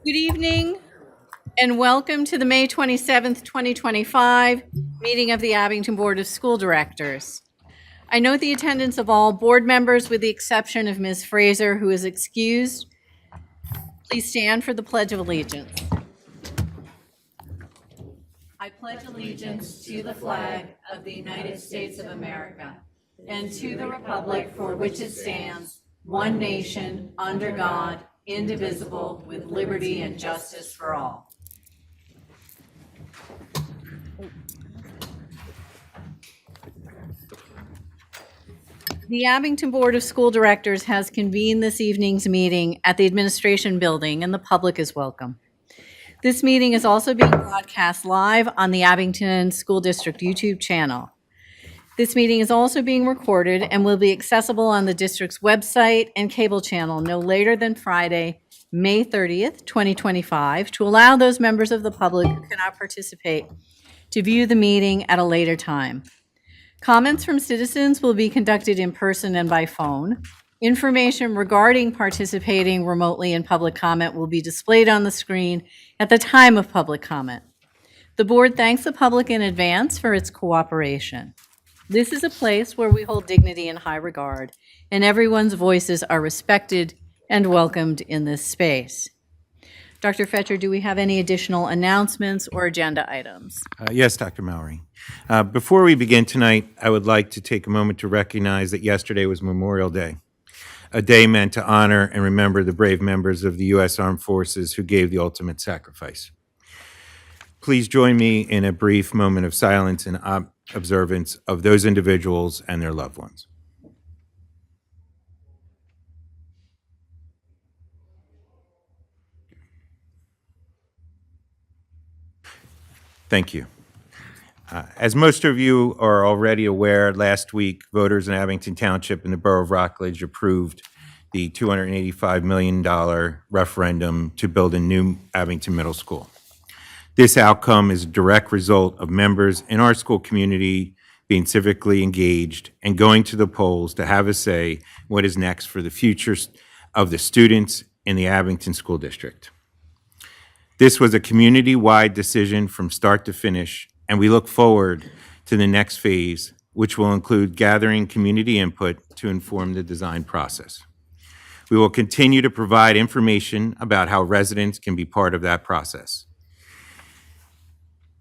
Good evening and welcome to the May 27th, 2025 meeting of the Abington Board of School Directors. I note the attendance of all board members with the exception of Ms. Fraser, who is excused. Please stand for the Pledge of Allegiance. I pledge allegiance to the flag of the United States of America and to the republic for which it stands, one nation, under God, indivisible, with liberty and justice for all. The Abington Board of School Directors has convened this evening's meeting at the Administration Building, and the public is welcome. This meeting is also being broadcast live on the Abington School District YouTube channel. This meeting is also being recorded and will be accessible on the district's website and cable channel no later than Friday, May 30th, 2025, to allow those members of the public who cannot participate to view the meeting at a later time. Comments from citizens will be conducted in person and by phone. Information regarding participating remotely in public comment will be displayed on the screen at the time of public comment. The board thanks the public in advance for its cooperation. This is a place where we hold dignity in high regard, and everyone's voices are respected and welcomed in this space. Dr. Fetcher, do we have any additional announcements or agenda items? Yes, Dr. Mallory. Before we begin tonight, I would like to take a moment to recognize that yesterday was Memorial Day, a day meant to honor and remember the brave members of the U.S. Armed Forces who gave the ultimate sacrifice. Please join me in a brief moment of silence and observance of those individuals and their loved ones. Thank you. As most of you are already aware, last week, voters in Abington Township and the Borough of Rockledge approved the $285 million referendum to build a new Abington Middle School. This outcome is a direct result of members in our school community being civically engaged and going to the polls to have a say what is next for the future of the students in the Abington School District. This was a community-wide decision from start to finish, and we look forward to the next phase, which will include gathering community input to inform the design process. We will continue to provide information about how residents can be part of that process.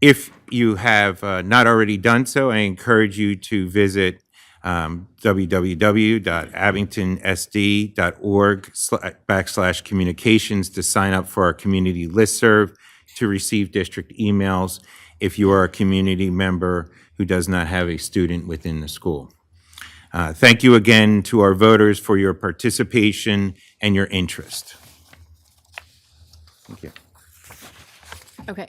If you have not already done so, I encourage you to visit www.abingtonsd.org/communications to sign up for our community listserv to receive district emails if you are a community member who does not have a student within the school. Thank you again to our voters for your participation and your interest. Thank you. Okay,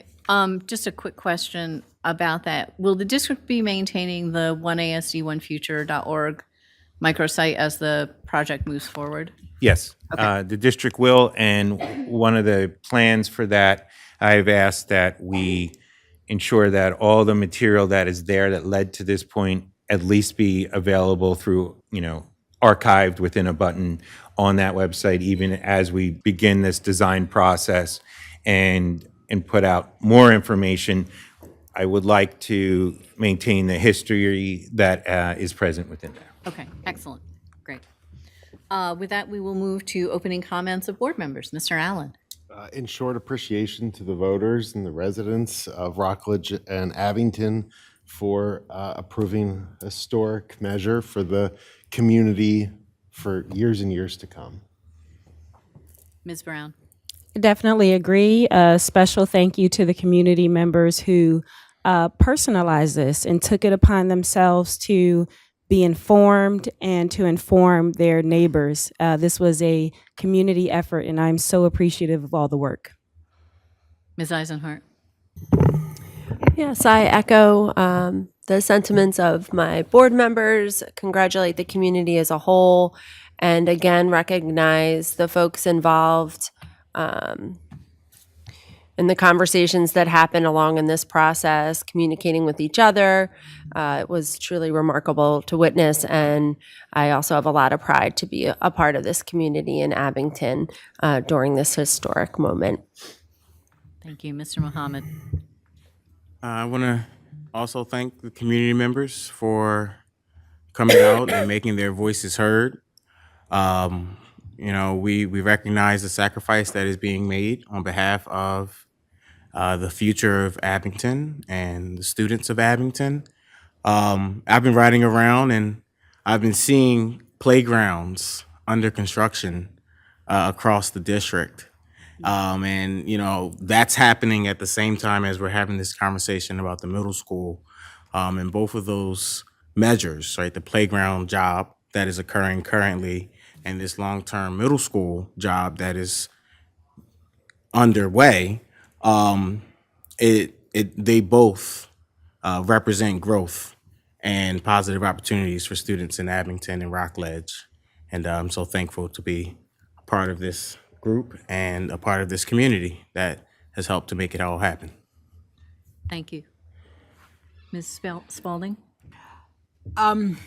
just a quick question about that. Will the district be maintaining the 1ASD1Future.org microsite as the project moves forward? Yes, Okay. the district will, and one of the plans for that, I've asked that we ensure that all the material that is there that led to this point at least be available through, archived within a button on that website, even as we begin this design process and put out more information. I would like to maintain the history that is present within there. Okay, excellent, great. With that, we will move to opening comments of board members. Mr. Allen. In short, appreciation to the voters and the residents of Rockledge and Abington for approving a historic measure for the community for years and years to come. Ms. Brown. Definitely agree. A special thank you to the community members who personalized this and took it upon themselves to be informed and to inform their neighbors. This was a community effort, and I'm so appreciative of all the work. Ms. Eisenhart. Yes, I echo the sentiments of my board members, congratulate the community as a whole, and again, recognize the folks involved and the conversations that happen along in this process, communicating with each other. It was truly remarkable to witness, and I also have a lot of pride to be a part of this community in Abington during this historic moment. Thank you. Mr. Mohammed. I want to also thank the community members for coming out and making their voices heard. We recognize the sacrifice that is being made on behalf of the future of Abington and the students of Abington. I've been riding around and I've been seeing playgrounds under construction across the district. That's happening at the same time as we're having this conversation about the middle school. And both of those measures, right, the playground job that is occurring currently and this long-term middle school job that is underway, they both represent growth and positive opportunities for students in Abington and Rockledge. And I'm so thankful to be a part of this group and a part of this community that has helped to make it all happen. Thank you. Ms. Spalding? I'm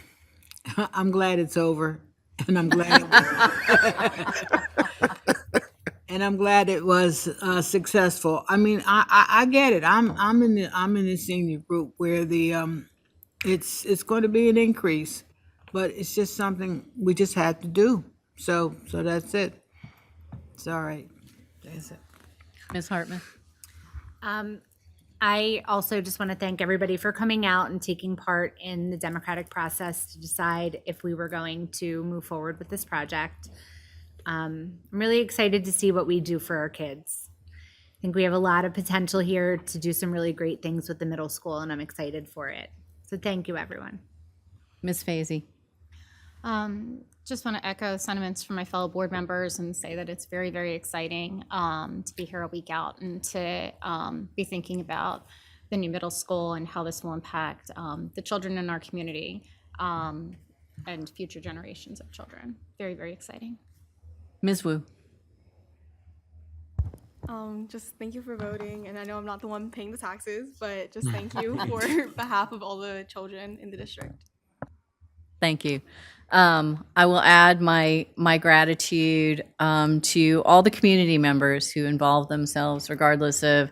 glad it's over, and I'm glad and I'm glad it was successful. I mean, I get it. I'm in the senior group where the it's going to be an increase, but it's just something we just had to do. So that's it. It's all right. That's it. Ms. Hartman? I also just want to thank everybody for coming out and taking part in the democratic process to decide if we were going to move forward with this project. I'm really excited to see what we do for our kids. I think we have a lot of potential here to do some really great things with the middle school, and I'm excited for it. So thank you, everyone. Ms. Fazy? Just want to echo sentiments from my fellow board members and say that it's very, very exciting to be here a week out and to be thinking about the new middle school and how this will impact the children in our community and future generations of children. Very, very exciting. Ms. Wu? Just thank you for voting, and I know I'm not the one paying the taxes, but just thank you for behalf of all the children in the district. Thank you. I will add my gratitude to all the community members who involved themselves, regardless of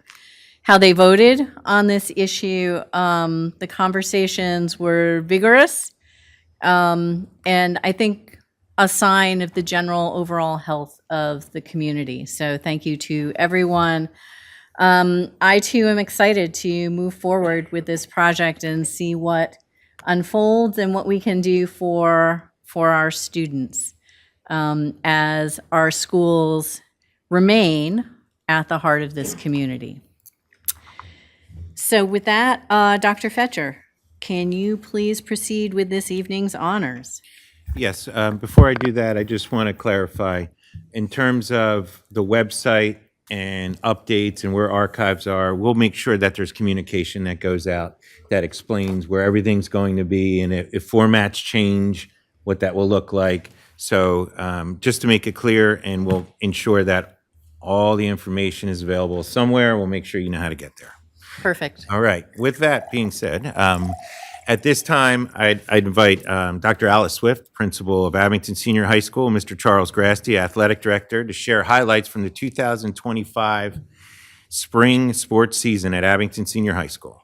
how they voted on this issue. The conversations were vigorous, and I think a sign of the general overall health of the community. So thank you to everyone. I too am excited to move forward with this project and see what unfolds and what we can do for our students as our schools remain at the heart of this community. So with that, Dr. Fetcher, can you please proceed with this evening's honors? Yes, before I do that, I just want to clarify, in terms of the website and updates and where archives are, we'll make sure that there's communication that goes out that explains where everything's going to be, and if formats change, what that will look like. So just to make it clear, and we'll ensure that all the information is available somewhere. We'll make sure you know how to get there. Perfect. All right. With that being said, at this time, I'd invite Dr. Alice Swift, principal of Abington Senior High School, Mr. Charles Grasty, athletic director, to share highlights from the 2025 spring sports season at Abington Senior High School.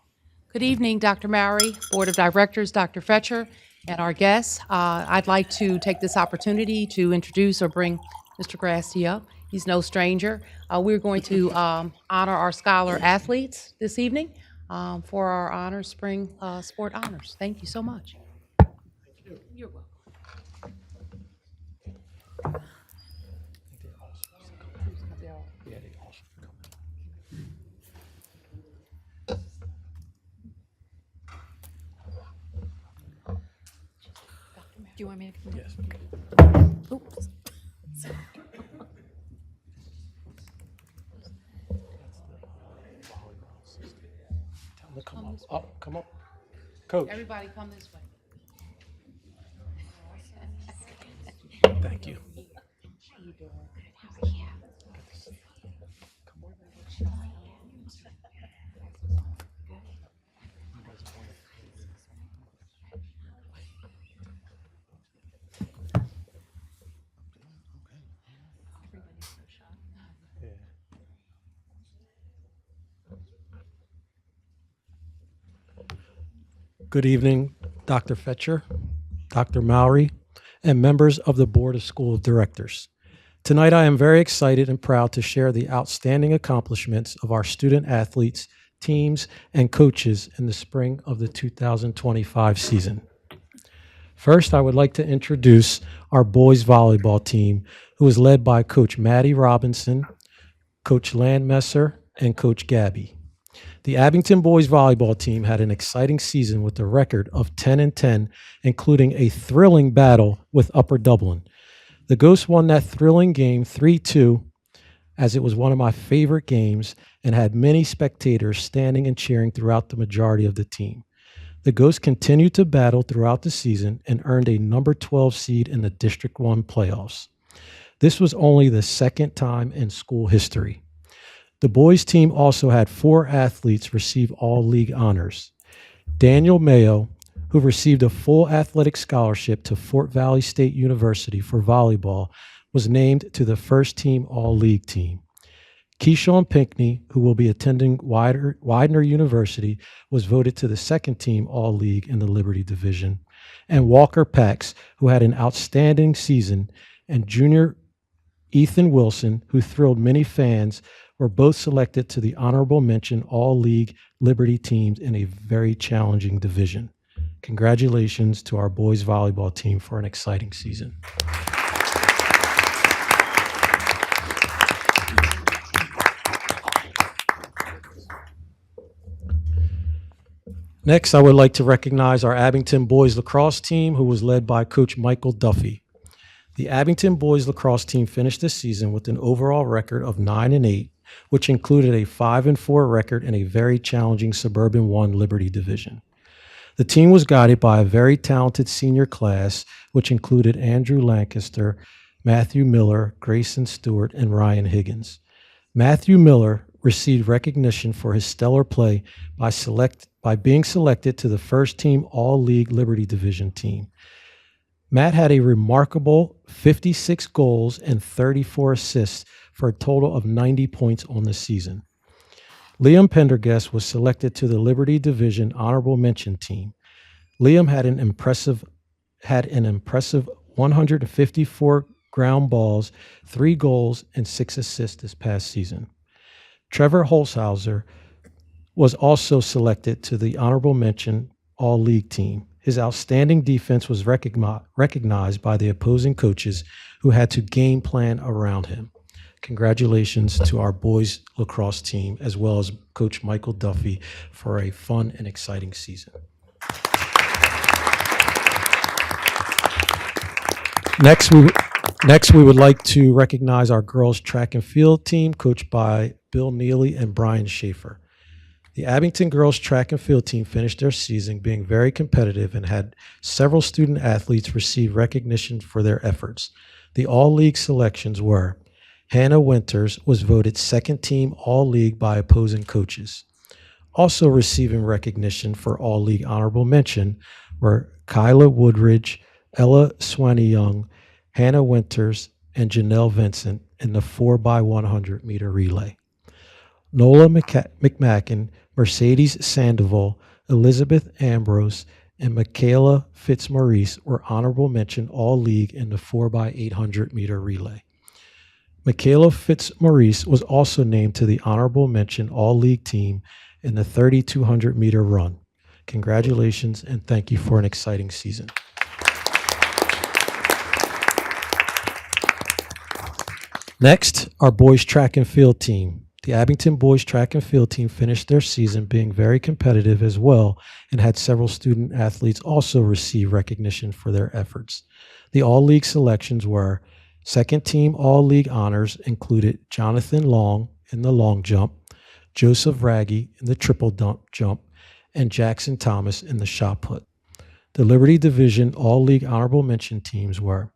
Good evening, Dr. Mowry, Board of Directors, Dr. Fetcher, and our guests. I'd like to take this opportunity to introduce or bring Mr. Grasty up. He's no stranger. We're going to honor our scholar athletes this evening for our honors, spring sport honors. Thank you so much. You're welcome. Do you want me to come? Yes. Oops. Come up, come up. Coach. Everybody come this way. Thank you. How you doing? How are you? Good evening, Dr. Fetcher, Dr. Mowry, and members of the Board of School Directors. Tonight, I am very excited and proud to share the outstanding accomplishments of our student athletes, teams, and coaches in the spring of the 2025 season. First, I would like to introduce our boys volleyball team, who is led by Coach Maddie Robinson, Coach Landmesser, and Coach Gabby. The Abington boys volleyball team had an exciting season with a record of 10-10, including a thrilling battle with Upper Dublin. The Ghosts won that thrilling game 3-2, as it was one of my favorite games and had many spectators standing and cheering throughout the majority of the team. The Ghosts continued to battle throughout the season and earned a number 12 seed in the District 1 playoffs. This was only the second time in school history. The boys team also had 4 athletes receive all-league honors. Daniel Mayo, who received a full athletic scholarship to Fort Valley State University for volleyball, was named to the first team all-league team. Keyshawn Pinckney, who will be attending Widener University, was voted to the second team all-league in the Liberty Division. And Walker Pax, who had an outstanding season, and junior Ethan Wilson, who thrilled many fans, were both selected to the honorable mention all-league Liberty teams in a very challenging division. Congratulations to our boys volleyball team for an exciting season. Next, I would like to recognize our Abington boys lacrosse team, who was led by Coach Michael Duffy. The Abington boys lacrosse team finished this season with an overall record of 9-8, which included a 5-4 record in a very challenging Suburban 1 Liberty division. The team was guided by a very talented senior class, which included Andrew Lancaster, Matthew Miller, Grayson Stewart, and Ryan Higgins. Matthew Miller received recognition for his stellar play by being selected to the first team all-league Liberty division team. Matt had a remarkable 56 goals and 34 assists for a total of 90 points on the season. Liam Pendergast was selected to the Liberty Division honorable mention team. Liam had an impressive 154 ground balls, 3 goals, and 6 assists this past season. Trevor Holzhauser was also selected to the honorable mention all-league team. His outstanding defense was recognized by the opposing coaches, who had to game plan around him. Congratulations to our boys lacrosse team, as well as Coach Michael Duffy, for a fun and exciting season. Next, we would like to recognize our girls track and field team, coached by Bill Neely and Brian Schaefer. The Abington girls track and field team finished their season being very competitive and had several student athletes receive recognition for their efforts. The all-league selections were: Hannah Winters was voted second team all-league by opposing coaches. Also receiving recognition for all-league honorable mention were Kyla Woodridge, Ella Swanee-Young, Hannah Winters, and Janelle Vincent in the 4x100 meter relay. Nola McMacken, Mercedes Sandoval, Elizabeth Ambrose, and Michaela Fitzmaurice were honorable mention all-league in the 4x800 meter relay. Michaela Fitzmaurice was also named to the honorable mention all-league team in the 3,200 meter run. Congratulations and thank you for an exciting season. Next, our boys track and field team. The Abington boys track and field team finished their season being very competitive as well and had several student athletes also receive recognition for their efforts. The all-league selections were: second team all-league honors included Jonathan Long in the long jump, Joseph Raggy in the triple jump, and Jackson Thomas in the shot put. The Liberty Division all-league honorable mention teams were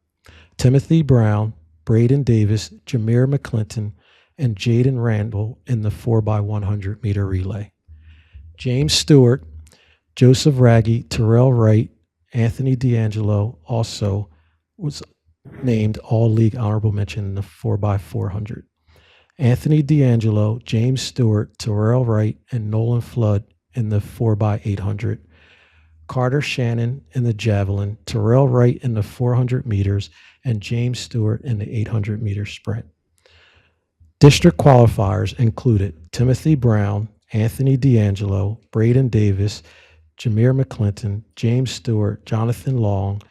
Timothy Brown, Braden Davis, Jameer McClinton, and Jaden Randall in the 4x100 meter relay. James Stewart, Joseph Raggy, Terrell Wright, Anthony D'Angelo also was named all-league honorable mention in the 4x400. Anthony D'Angelo, James Stewart, Terrell Wright, and Nolan Flood in the 4x800. Carter Shannon in the javelin, Terrell Wright in the 400 meters, and James Stewart in the 800-meter sprint. District qualifiers included Timothy Brown, Anthony D'Angelo, Braden Davis, Jameer McClinton, James Stewart, Jonathan Long,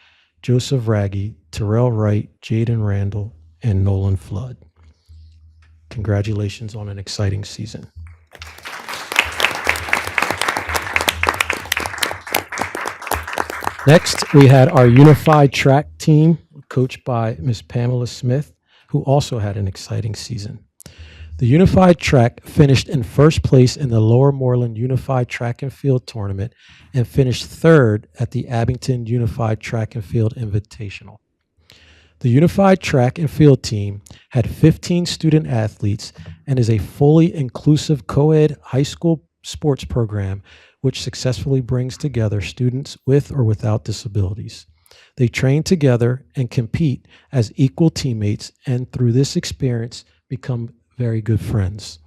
Joseph Raggy, Terrell Wright, Jaden Randall, and Nolan Flood. Congratulations on an exciting season. Next, we had our unified track team, coached by Ms. Pamela Smith, who also had an exciting season. The unified track finished in first place in the Lower Moreland Unified Track and Field Tournament and finished third at the Abington Unified Track and Field Invitational. The Unified Track and Field team had 15 student athletes and is a fully inclusive co-ed high school sports program which successfully brings together students with or without disabilities. They train together and compete as equal teammates, and through this experience become very good friends.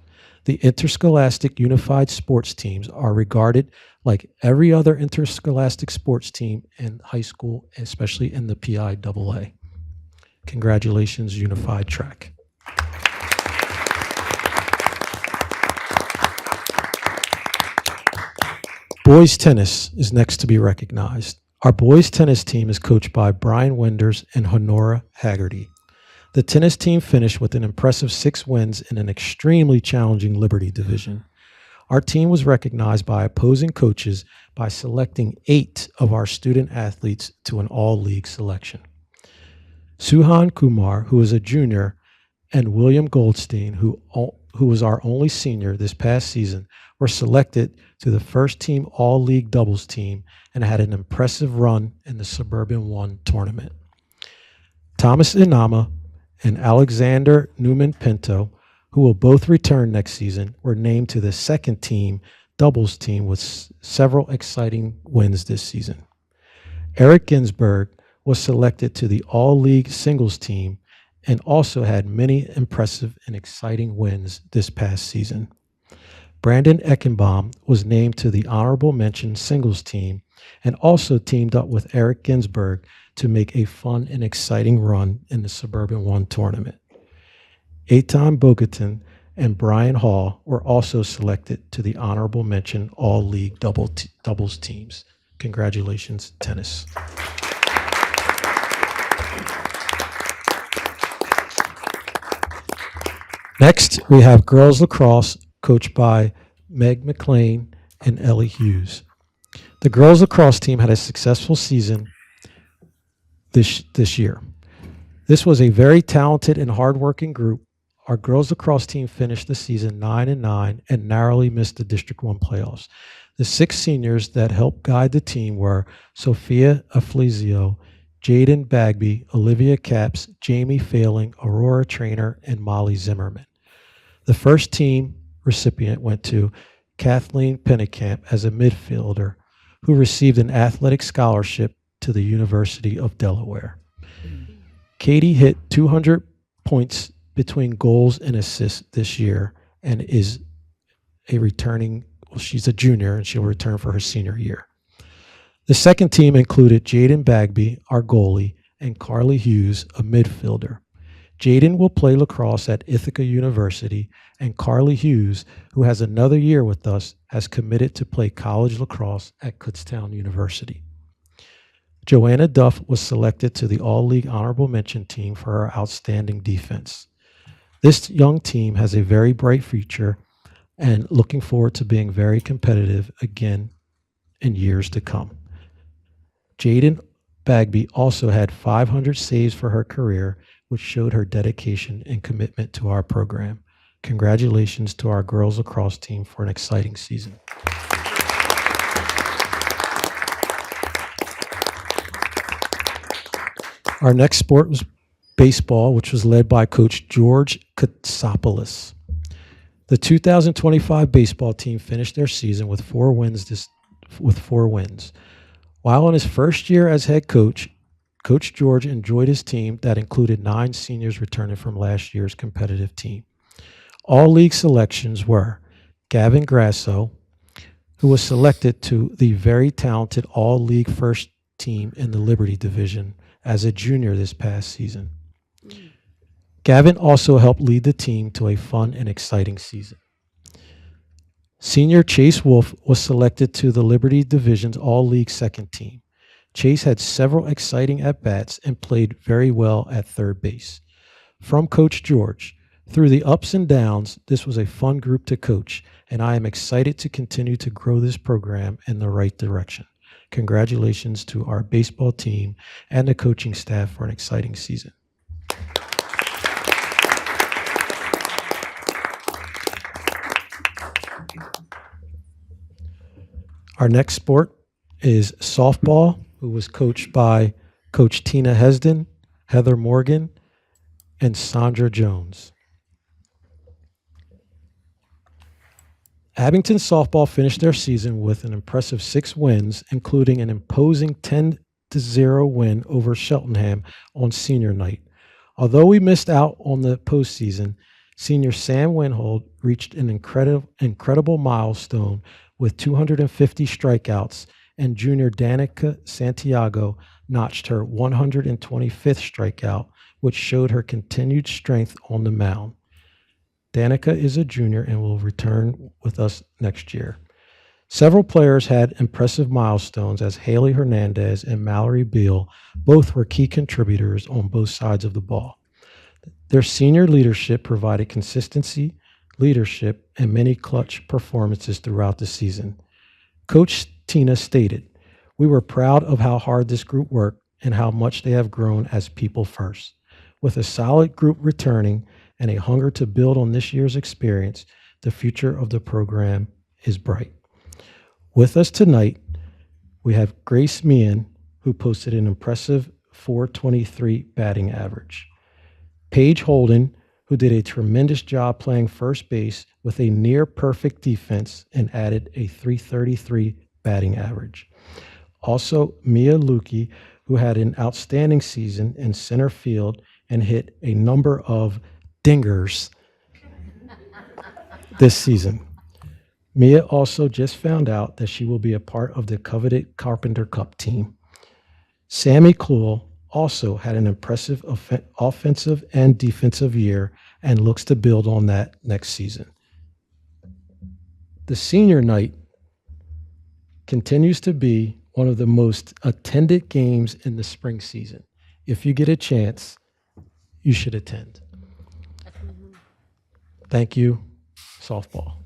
The interscholastic unified sports teams are regarded like every other interscholastic sports team in high school, especially in the PIAA. Congratulations, Unified Track. Boys tennis is next to be recognized. Our boys tennis team is coached by Brian Wenders and Honora Haggerty. The tennis team finished with an impressive 6 wins in an extremely challenging Liberty division. Our team was recognized by opposing coaches by selecting 8 of our student athletes to an all-league selection. Suhan Kumar, who is a junior, and William Goldstein, who was our only senior this past season, were selected to the first team all-league doubles team and had an impressive run in the Suburban 1 tournament. Thomas Inama and Alexander Newman Pinto, who will both return next season, were named to the second team doubles team with several exciting wins this season. Eric Ginsberg was selected to the all-league singles team and also had many impressive and exciting wins this past season. Brandon Eckenbaum was named to the honorable mention singles team and also teamed up with Eric Ginsberg to make a fun and exciting run in the Suburban 1 tournament. Eitan Bogatin and Brian Hall were also selected to the honorable mention all-league doubles teams. Congratulations, tennis. Next, we have girls lacrosse coached by Meg McLean and Ellie Hughes. The girls lacrosse team had a successful season this year. This was a very talented and hardworking group. Our girls lacrosse team finished the season 9-9 and narrowly missed the District 1 playoffs. The 6 seniors that helped guide the team were Sophia Aflizio, Jaden Bagby, Olivia Capps, Jamie Failing, Aurora Trainer, and Molly Zimmerman. The first team recipient went to Kathleen Pennekamp as a midfielder who received an athletic scholarship to the University of Delaware. Katie hit 200 points between goals and assists this year and is she's a junior and she'll return for her senior year. The second team included Jaden Bagby, our goalie, and Carly Hughes, a midfielder. Jaden will play lacrosse at Ithaca University, and Carly Hughes, who has another year with us, has committed to play college lacrosse at Kutztown University. Joanna Duff was selected to the All-League Honorable Mention team for her outstanding defense. This young team has a very bright future and looking forward to being very competitive again in years to come. Jaden Bagby also had 500 saves for her career, which showed her dedication and commitment to our program. Congratulations to our girls lacrosse team for an exciting season. Our next sport was baseball, which was led by Coach George Katsopoulos. The 2025 baseball team finished their season with 4 wins. While in his first year as head coach, Coach George enjoyed his team that included 9 seniors returning from last year's competitive team. All league selections were Gavin Grasso, who was selected to the very talented all-league first team in the Liberty Division as a junior this past season. Gavin also helped lead the team to a fun and exciting season. Senior Chase Wolf was selected to the Liberty Division's all-league second team. Chase had several exciting at-bats and played very well at third base. From Coach George, through the ups and downs, this was a fun group to coach, and I am excited to continue to grow this program in the right direction. Congratulations to our baseball team and the coaching staff for an exciting season. Our next sport is softball, who was coached by Coach Tina Hesden, Heather Morgan, and Sandra Jones. Abington softball finished their season with an impressive 6 wins, including an imposing 10-0 win over Cheltenham on senior night. Although we missed out on the postseason, senior Sam Winhold reached an incredible milestone with 250 strikeouts, and junior Danica Santiago notched her 125th strikeout, which showed her continued strength on the mound. Danica is a junior and will return with us next year. Several players had impressive milestones as Haley Hernandez and Mallory Beal both were key contributors on both sides of the ball. Their senior leadership provided consistency, leadership, and many clutch performances throughout the season. Coach Tina stated, "We were proud of how hard this group worked and how much they have grown as people first. With a solid group returning and a hunger to build on this year's experience, the future of the program is bright." With us tonight, we have Grace Meehan, who posted an impressive .423 batting average. Paige Holden, who did a tremendous job playing first base with a near-perfect defense and added a .333 batting average. Also, Mia Lukey, who had an outstanding season in center field and hit a number of dingers this season. Mia also just found out that she will be a part of the coveted Carpenter Cup team. Sammy Kluhl also had an impressive offensive and defensive year and looks to build on that next season. The senior night continues to be one of the most attended games in the spring season. If you get a chance, you should attend. Thank you, softball.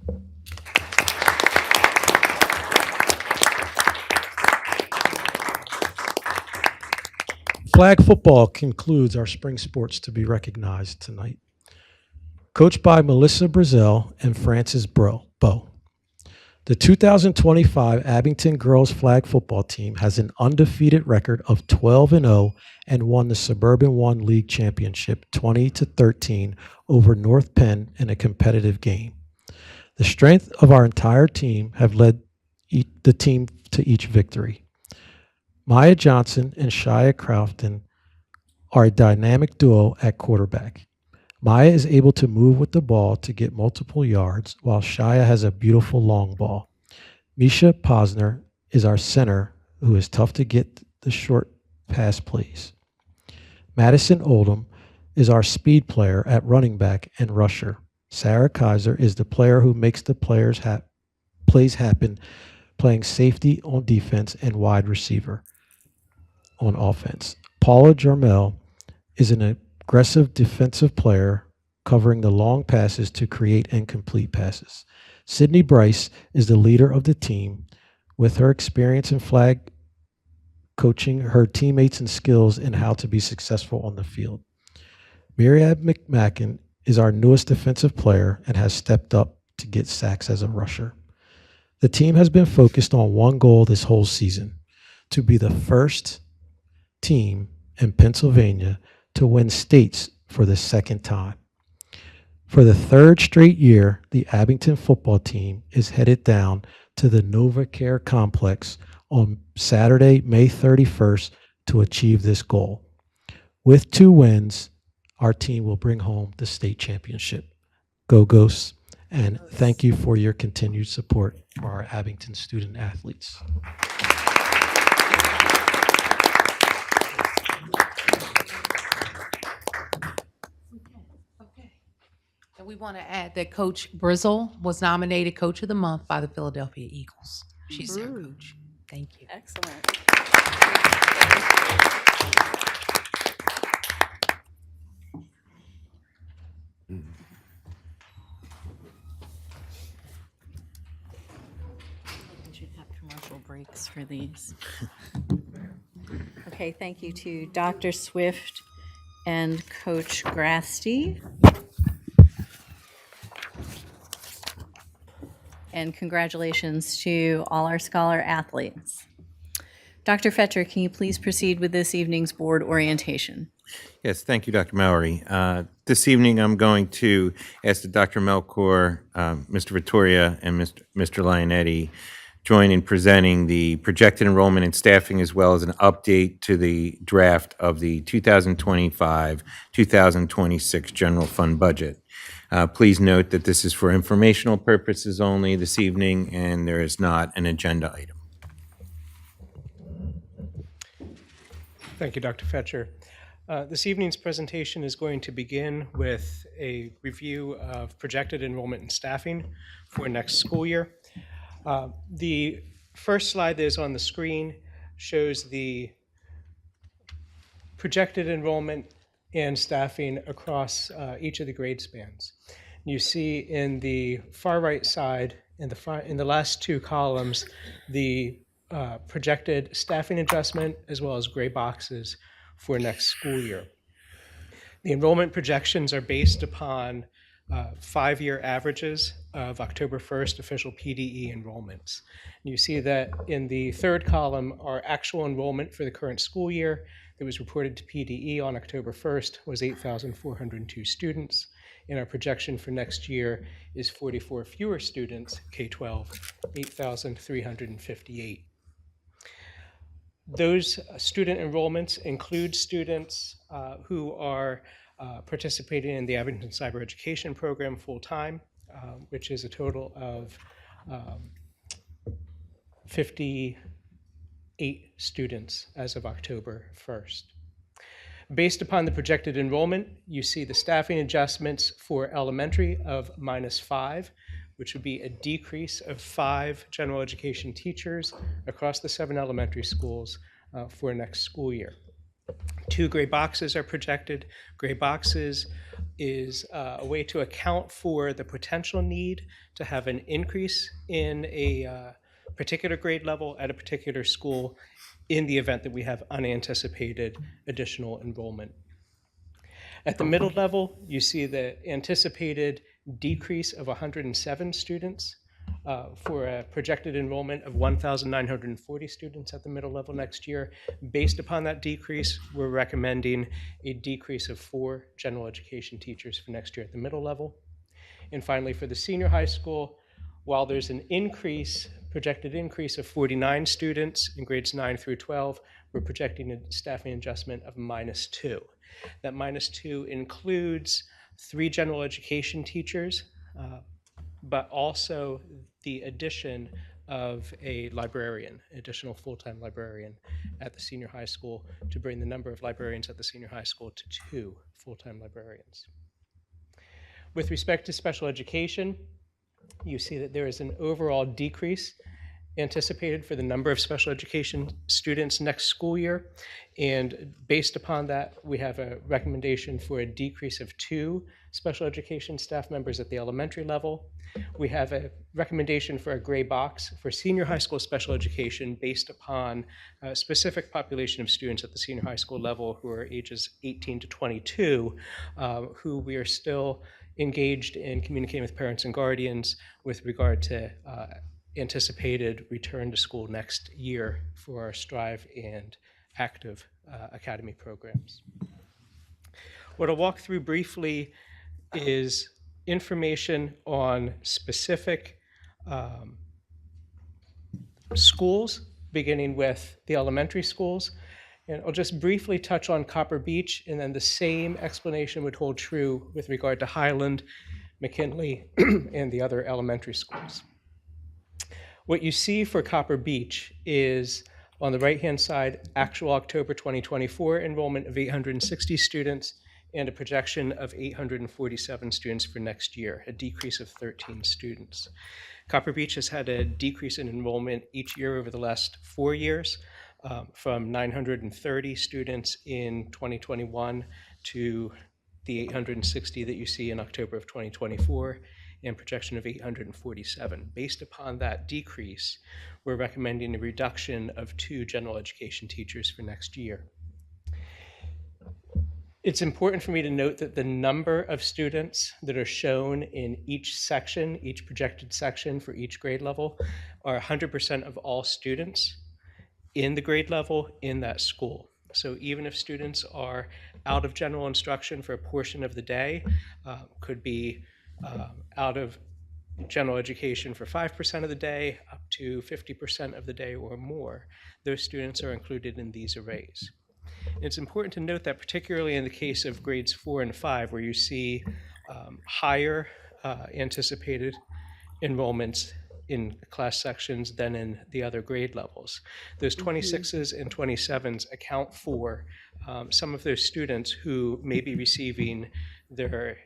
Flag football concludes our spring sports to be recognized tonight. Coached by Melissa Brazel and Frances Bow. The 2025 Abington girls flag football team has an undefeated record of 12-0 and won the Suburban 1 League Championship 20-13 over North Penn in a competitive game. The strength of our entire team have led the team to each victory. Maya Johnson and Shia Crofton are a dynamic duo at quarterback. Maya is able to move with the ball to get multiple yards, while Shia has a beautiful long ball. Misha Posner is our center, who is tough to get the short pass plays. Madison Oldham is our speed player at running back and rusher. Sarah Kaiser is the player who makes the plays happen, playing safety on defense and wide receiver on offense. Paula Jarmel is an aggressive defensive player covering the long passes to create incomplete passes. Sydney Bryce is the leader of the team with her experience in flag coaching her teammates and skills in how to be successful on the field. Myriad McMacken is our newest defensive player and has stepped up to get sacks as a rusher. The team has been focused on one goal this whole season: to be the first team in Pennsylvania to win states for the second time. For the third straight year, the Abington football team is headed down to the NovaCare complex on Saturday, May 31st to achieve this goal. With 2 wins, our team will bring home the state championship. Go Ghosts, And thank you for your continued support for our Abington student athletes. And we want to add that Coach Brizzle was nominated Coach of the Month by the Philadelphia Eagles. She's our coach. Thank you. Excellent. We should have commercial breaks for these. Okay, thank you to Dr. Swift and Coach Grasty. And congratulations to all our scholar athletes. Dr. Fetcher, can you please proceed with this evening's board orientation? Yes, thank you, Dr. Mallory. This evening, I'm going to ask that Dr. Melchor, Mr. Vittoria, and Mr. Lionetti join in presenting the projected enrollment and staffing, as well as an update to the draft of the 2025-2026 general fund budget. Please note that this is for informational purposes only this evening, and there is not an agenda item. Thank you, Dr. Fetcher. This evening's presentation is going to begin with a review of projected enrollment and staffing for next school year. The first slide that is on the screen shows the projected enrollment and staffing across each of the grade spans. You see in the far right side, in the last two columns, the projected staffing adjustment as well as gray boxes for next school year. The enrollment projections are based upon 5-year averages of October 1st official PDE enrollments. And you see that in the third column, our actual enrollment for the current school year that was reported to PDE on October 1st was 8,402 students, and our projection for next year is 44 fewer students, K-12, 8,358. Those student enrollments include students who are participating in the Abington Cyber Education Program full-time, which is a total of 58 students as of October 1st. Based upon the projected enrollment, you see the staffing adjustments for elementary of -5, which would be a decrease of 5 general education teachers across the 7 elementary schools for next school year. 2 gray boxes are projected. Gray boxes is a way to account for the potential need to have an increase in a particular grade level at a particular school in the event that we have unanticipated additional enrollment. At the middle level, you see the anticipated decrease of 107 students for a projected enrollment of 1,940 students at the middle level next year. Based upon that decrease, we're recommending a decrease of 4 general education teachers for next year at the middle level. And finally, for the senior high school, while there's an projected increase of 49 students in grades 9 through 12, we're projecting a staffing adjustment of -2. That -2 includes 3 general education teachers, but also the addition of a librarian, additional full-time librarian at the senior high school to bring the number of librarians at the senior high school to 2 full-time librarians. With respect to special education, you see that there is an overall decrease anticipated for the number of special education students next school year. And based upon that, we have a recommendation for a decrease of 2 special education staff members at the elementary level. We have a recommendation for a gray box for senior high school special education based upon a specific population of students at the senior high school level who are ages 18 to 22, who we are still engaged in communicating with parents and guardians with regard to anticipated return to school next year for our Strive and Active Academy programs. What I'll walk through briefly is information on specific schools, beginning with the elementary schools. And I'll just briefly touch on Copper Beach, and then the same explanation would hold true with regard to Highland, McKinley, and the other elementary schools. What you see for Copper Beach is, on the right-hand side, actual October 2024 enrollment of 860 students and a projection of 847 students for next year, a decrease of 13 students. Copper Beach has had a decrease in enrollment each year over the last 4 years, from 930 students in 2021 to the 860 that you see in October of 2024, and projection of 847. Based upon that decrease, we're recommending a reduction of 2 general education teachers for next year. It's important for me to note that the number of students that are shown in each section, each projected section for each grade level, are 100% of all students in the grade level in that school. So even if students are out of general instruction for a portion of the day, could be out of general education for 5% of the day, up to 50% of the day or more, those students are included in these arrays. It's important to note that particularly in the case of grades 4 and 5, where you see higher anticipated enrollments in class sections than in the other grade levels, those 26s and 27s account for some of those students who may be receiving their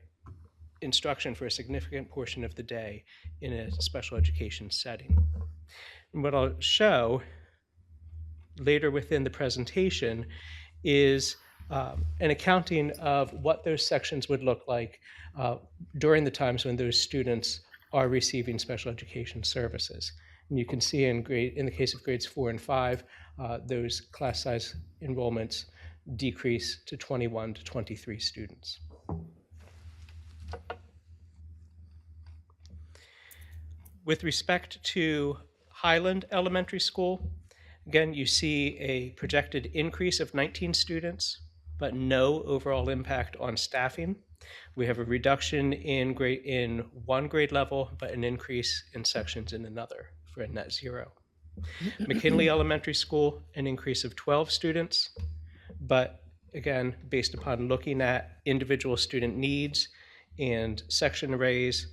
instruction for a significant portion of the day in a special education setting. And what I'll show later within the presentation is an accounting of what those sections would look like during the times when those students are receiving special education services. And you can see in the case of grades 4 and 5, those class size enrollments decrease to 21 to 23 students. With respect to Highland Elementary School, again, you see a projected increase of 19 students, but no overall impact on staffing. We have a reduction in one grade level, but an increase in sections in another for a net 0. McKinley Elementary School, an increase of 12 students, but again, based upon looking at individual student needs and section arrays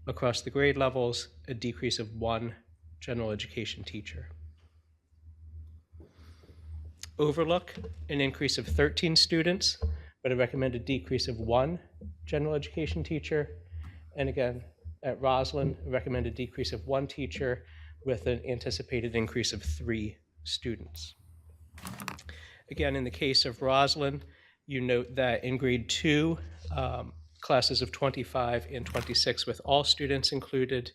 across the grade levels, a decrease of 1 general education teacher. Overlook, an increase of 13 students, but a recommended decrease of 1 general education teacher. And again, at Roslyn, a recommended decrease of 1 teacher with an anticipated increase of 3 students. Again, in the case of Roslyn, you note that in grade 2, classes of 25 and 26 with all students included,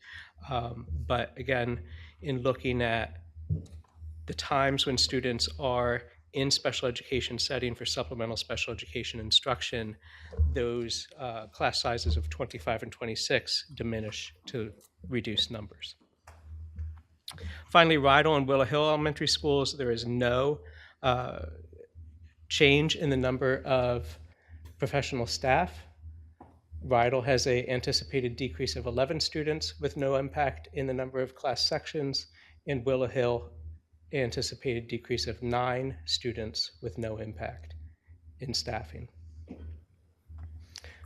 but again, in looking at the times when students are in special education setting for supplemental special education instruction, those class sizes of 25 and 26 diminish to reduced numbers. Finally, Rydell and Willow Hill Elementary Schools, there is no change in the number of professional staff. Rydell has an anticipated decrease of 11 students with no impact in the number of class sections, and Willow Hill anticipated decrease of 9 students with no impact in staffing.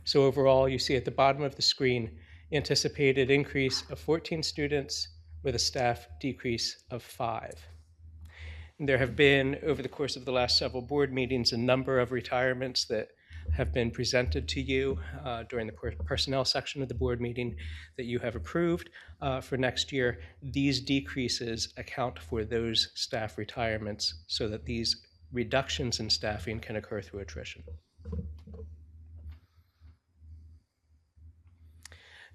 So overall, you see at the bottom of the screen, anticipated increase of 14 students with a staff decrease of 5. And there have been, over the course of the last several board meetings, a number of retirements that have been presented to you during the personnel section of the board meeting that you have approved for next year. These decreases account for those staff retirements so that these reductions in staffing can occur through attrition.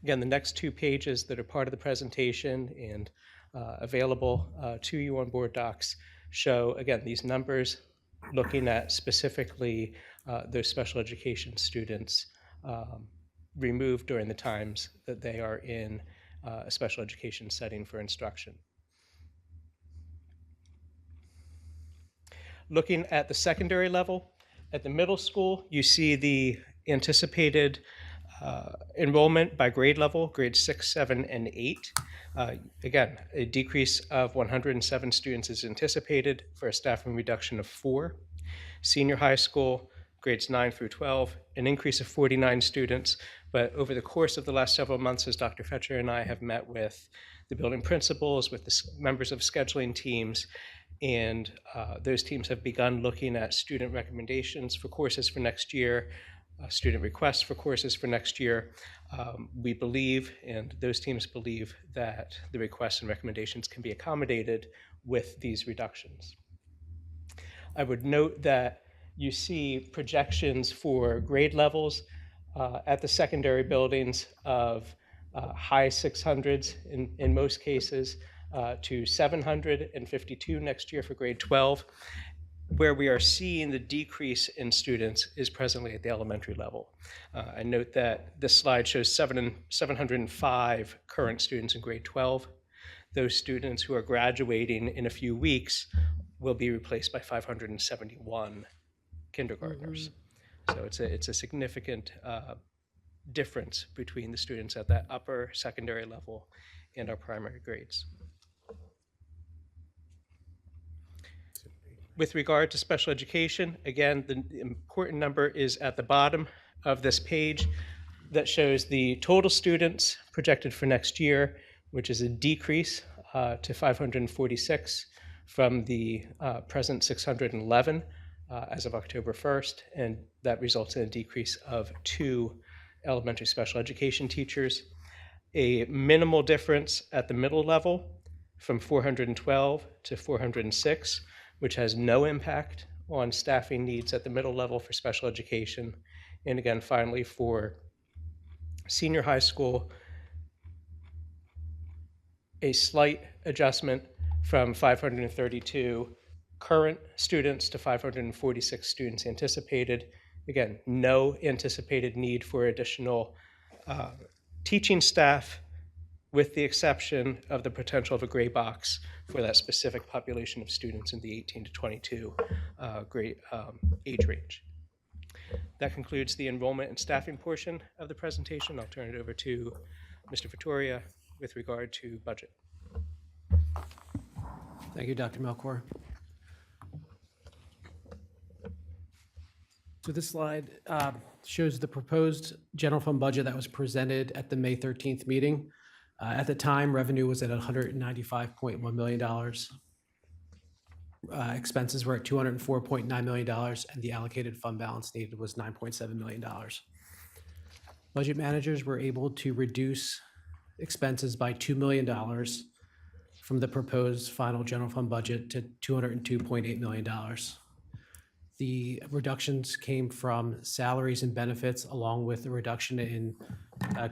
Again, the next 2 pages that are part of the presentation and available to you on board docs show, again, these numbers looking at specifically those special education students removed during the times that they are in a special education setting for instruction. Looking at the secondary level, at the middle school, you see the anticipated enrollment by grade level, grades 6, 7, and 8. Again, a decrease of 107 students is anticipated for a staffing reduction of 4. Senior high school, grades 9 through 12, an increase of 49 students, But over the course of the last several months, as Dr. Fetcher and I have met with the building principals, with the members of scheduling teams, and those teams have begun looking at student recommendations for courses for next year, student requests for courses for next year. We believe, and those teams believe, that the requests and recommendations can be accommodated with these reductions. I would note that you see projections for grade levels at the secondary buildings of high 600s in most cases to 752 next year for grade 12. Where we are seeing the decrease in students is presently at the elementary level. I note that this slide shows 705 current students in grade 12. Those students who are graduating in a few weeks will be replaced by 571 kindergartners. So it's a significant difference between the students at that upper secondary level and our primary grades. With regard to special education, again, the important number is at the bottom of this page that shows the total students projected for next year, which is a decrease to 546 from the present 611 as of October 1st, and that results in a decrease of 2 elementary special education teachers. A minimal difference at the middle level from 412 to 406, which has no impact on staffing needs at the middle level for special education. And again, finally, for senior high school, a slight adjustment from 532 current students to 546 students anticipated. Again, no anticipated need for additional teaching staff, with the exception of the potential of a gray box for that specific population of students in the 18 to 22 grade age range. That concludes the enrollment and staffing portion of the presentation. I'll turn it over to Mr. Vittoria with regard to budget. Thank you, Dr. Melchor. So this slide shows the proposed general fund budget that was presented at the May 13th meeting. At the time, revenue was at $195.1 million. Expenses were at $204.9 million, and the allocated fund balance needed was $9.7 million. Budget managers were able to reduce expenses by $2 million from the proposed final general fund budget to $202.8 million. The reductions came from salaries and benefits, along with a reduction in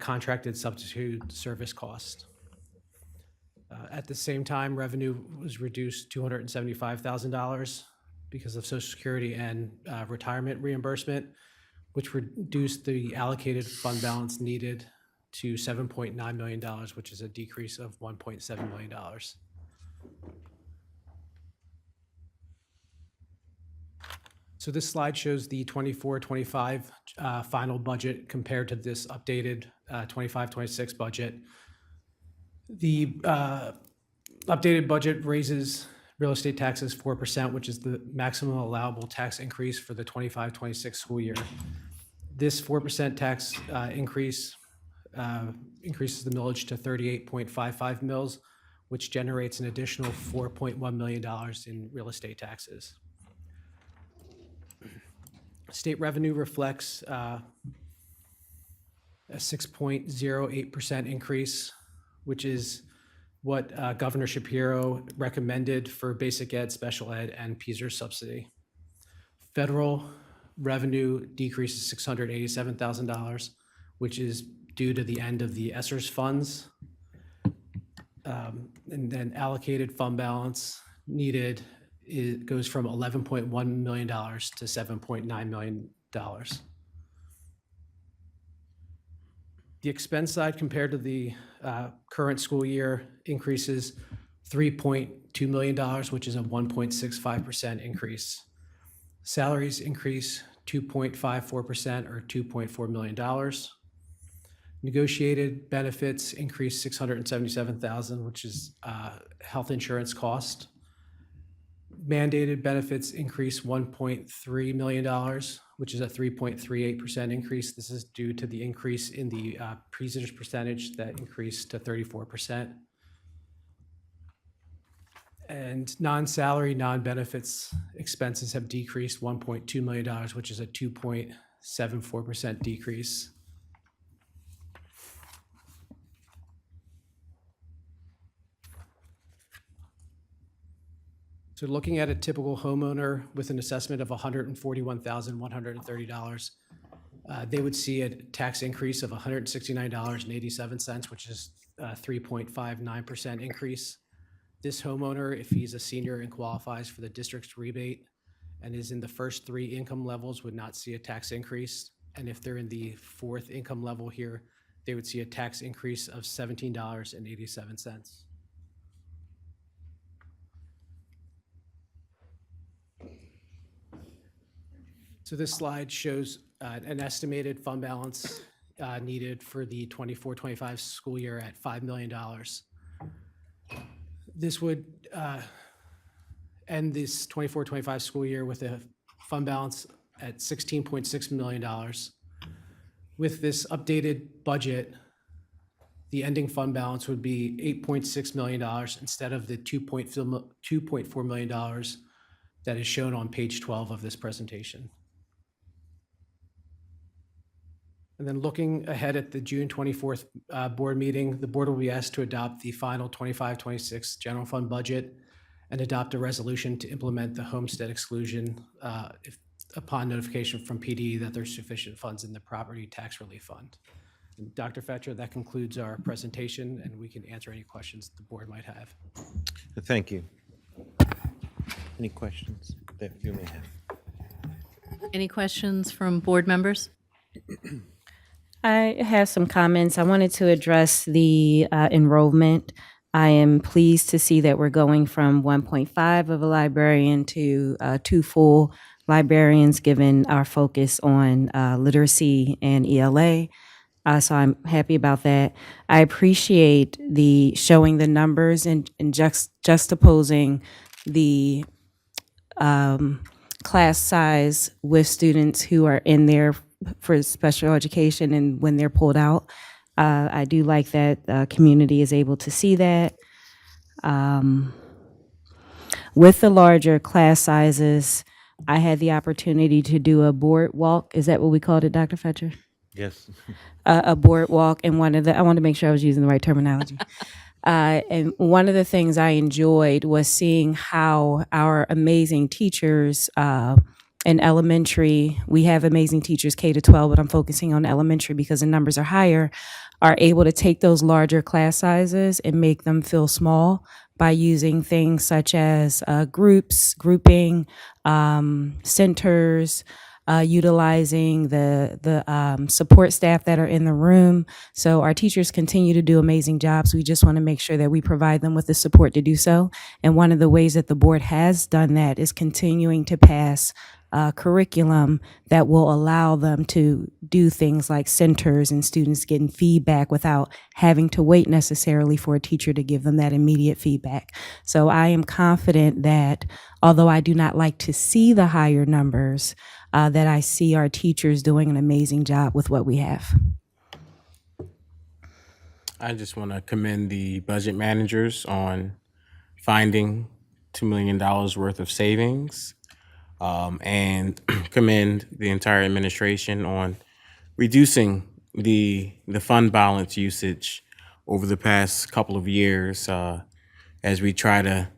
contracted substitute service cost. At the same time, revenue was reduced $275,000 because of Social Security and retirement reimbursement, which reduced the allocated fund balance needed to $7.9 million, which is a decrease of $1.7 million. So this slide shows the 24-25 final budget compared to this updated 25-26 budget. The updated budget raises real estate taxes 4%, which is the maximum allowable tax increase for the 25-26 school year. This 4% tax increase increases the millage to 38.55 mils, which generates an additional $4.1 million in real estate taxes. State revenue reflects a 6.08% increase, which is what Governor Shapiro recommended for basic ed, special ed, and PSER subsidy. Federal revenue decreases $687,000, which is due to the end of the ESSER's funds. And then allocated fund balance needed goes from $11.1 million to $7.9 million. The expense side compared to the current school year increases $3.2 million, which is a 1.65% increase. Salaries increase 2.54% or $2.4 million. Negotiated benefits increase $677,000, which is health insurance cost. Mandated benefits increase $1.3 million, which is a 3.38% increase. This is due to the increase in the presenters percentage that increased to 34%. And non-salary, non-benefits expenses have decreased $1.2 million, which is a 2.74% decrease. So looking at a typical homeowner with an assessment of $141,130, they would see a tax increase of $169.87, which is a 3.59% increase. This homeowner, if he's a senior and qualifies for the district's rebate and is in the first 3 income levels, would not see a tax increase. And if they're in the 4th income level here, they would see a tax increase of $17.87. So this slide shows an estimated fund balance needed for the 24-25 school year at $5 million. This would end this 24-25 school year with a fund balance at $16.6 million. With this updated budget, the ending fund balance would be $8.6 million instead of the $2.4 million that is shown on page 12 of this presentation. And then looking ahead at the June 24th board meeting, the board will be asked to adopt the final 25-26 general fund budget and adopt a resolution to implement the homestead exclusion upon notification from PD that there's sufficient funds in the property tax relief fund. And Dr. Fetcher, that concludes our presentation, and we can answer any questions the board might have. Thank you. Any questions that you may have? Any questions from board members? I have some comments. I wanted to address the enrollment. I am pleased to see that we're going from 1.5 of a librarian to 2 full librarians, given our focus on literacy and ELA. So I'm happy about that. I appreciate the showing the numbers and juxtaposing the class size with students who are in there for special education and when they're pulled out. I do like that community is able to see that. With the larger class sizes, I had the opportunity to do a board walk. Is that what we called it, Dr. Fetcher? Yes. A board walk, and I wanted to make sure I was using the right terminology. And one of the things I enjoyed was seeing how our amazing teachers in elementary, we have amazing teachers K to 12, but I'm focusing on elementary because the numbers are higher, are able to take those larger class sizes and make them feel small by using things such as grouping, centers, utilizing the support staff that are in the room. So our teachers continue to do amazing jobs. We just want to make sure that we provide them with the support to do so. And one of the ways that the board has done that is continuing to pass curriculum that will allow them to do things like centers and students getting feedback without having to wait necessarily for a teacher to give them that immediate feedback. So I am confident that although I do not like to see the higher numbers, that I see our teachers doing an amazing job with what we have. I just want to commend the budget managers on finding $2 million worth of savings, and commend the entire administration on reducing the fund balance usage over the past couple of years as we try to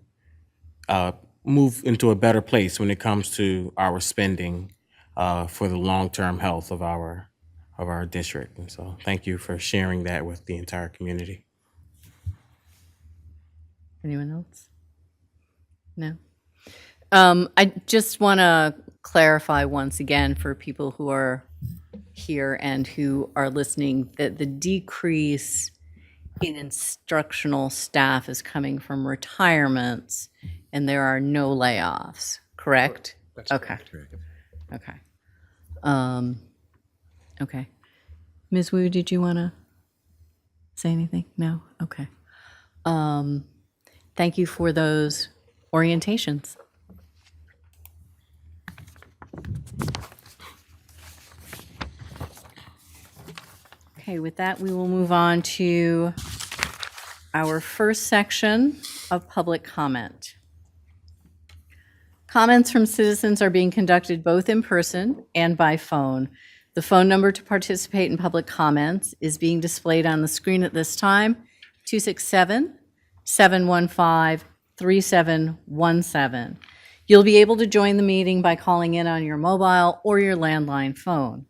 move into a better place when it comes to our spending for the long-term health of our district. And so thank you for sharing that with the entire community. Anyone else? No? I just want to clarify once again for people who are here and who are listening that the decrease in instructional staff is coming from retirements and there are no layoffs, correct? That's okay. correct. Okay. Okay. Ms. Wu, did you want to say anything? No? Okay. Thank you for those orientations. Okay, with that, we will move on to our first section of public comment. Comments from citizens are being conducted both in person and by phone. The phone number to participate in public comments is being displayed on the screen at this time, 267-715-3717. You'll be able to join the meeting by calling in on your mobile or your landline phone.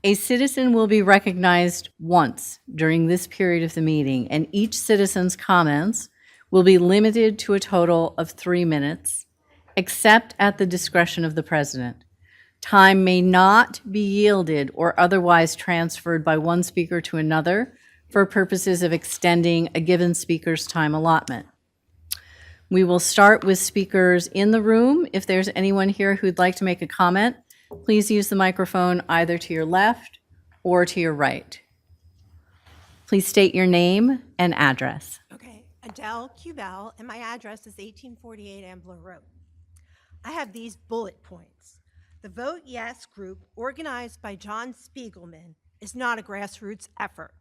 A citizen will be recognized once during this period of the meeting, and each citizen's comments will be limited to a total of 3 minutes, except at the discretion of the president. Time may not be yielded or otherwise transferred by one speaker to another for purposes of extending a given speaker's time allotment. We will start with speakers in the room. If there's anyone here who'd like to make a comment, please use the microphone either to your left or to your right. Please state your name and address. Okay, Adele Cubell, and my address is 1848 Ambler Road. I have these bullet points. The Vote Yes group, organized by John Spiegelman, is not a grassroots effort.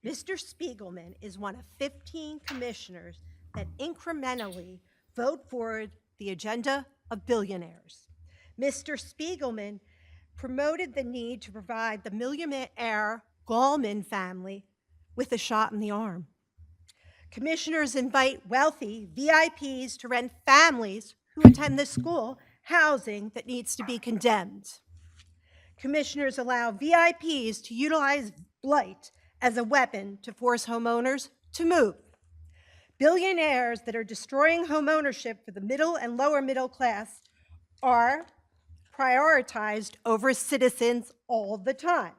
Mr. Spiegelman is one of 15 commissioners that incrementally vote forward the agenda of billionaires. Mr. Spiegelman promoted the need to provide the millionaire Gallman family with a shot in the arm. Commissioners invite wealthy VIPs to rent families who attend the school housing that needs to be condemned. Commissioners allow VIPs to utilize blight as a weapon to force homeowners to move. Billionaires that are destroying homeownership for the middle and lower middle class are prioritized over citizens all the time.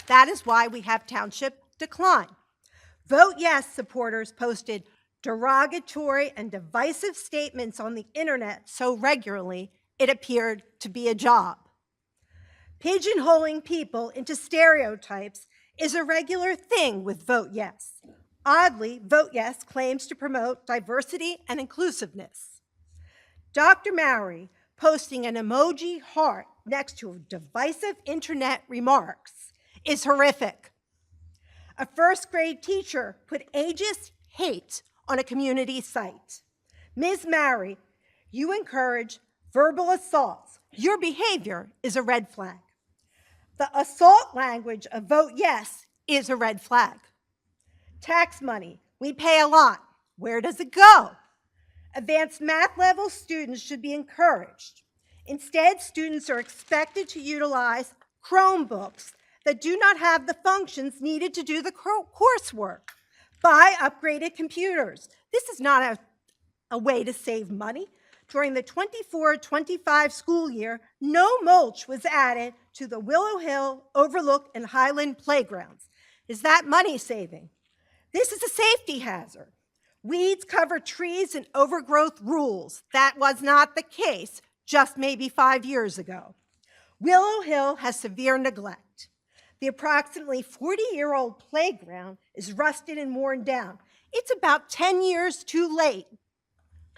That is why we have township decline. Vote Yes supporters posted derogatory and divisive statements on the internet so regularly it appeared to be a job. Pigeonholing people into stereotypes is a regular thing with Vote Yes. Oddly, Vote Yes claims to promote diversity and inclusiveness. Dr. Mowry posting an emoji heart next to divisive internet remarks is horrific. A first grade teacher put ageist hate on a community site. Ms. Mowry, you encourage verbal assaults. Your behavior is a red flag. The assault language of Vote Yes is a red flag. Tax money, we pay a lot. Where does it go? Advanced math level students should be encouraged. Instead, students are expected to utilize Chromebooks that do not have the functions needed to do the coursework. Buy upgraded computers. This is not a way to save money. During the 24-25 school year, no mulch was added to the Willow Hill, Overlook, and Highland playgrounds. Is that money saving? This is a safety hazard. Weeds cover trees and overgrowth rules. That was not the case just maybe 5 years ago. Willow Hill has severe neglect. The approximately 40-year-old playground is rusted and worn down. It's about 10 years too late.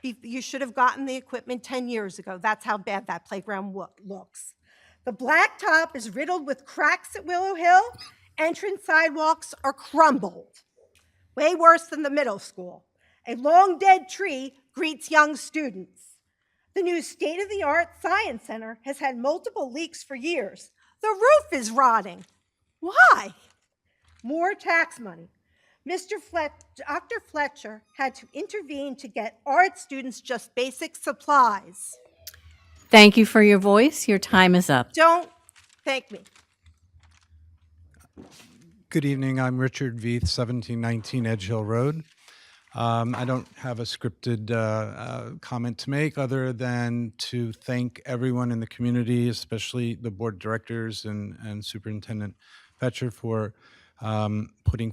You should have gotten the equipment 10 years ago. That's how bad that playground looks. The blacktop is riddled with cracks at Willow Hill. Entrance sidewalks are crumbled. Way worse than the middle school. A long dead tree greets young students. The new state-of-the-art science center has had multiple leaks for years. The roof is rotting. Why? More tax money. Dr. Fletcher had to intervene to get art students just basic supplies. Thank you for your voice. Your time is up. Don't thank me. Good evening. I'm Richard Veith, 1719 Edge Hill Road. I don't have a scripted comment to make other than to thank everyone in the community, especially the board of directors and Superintendent Fetcher for putting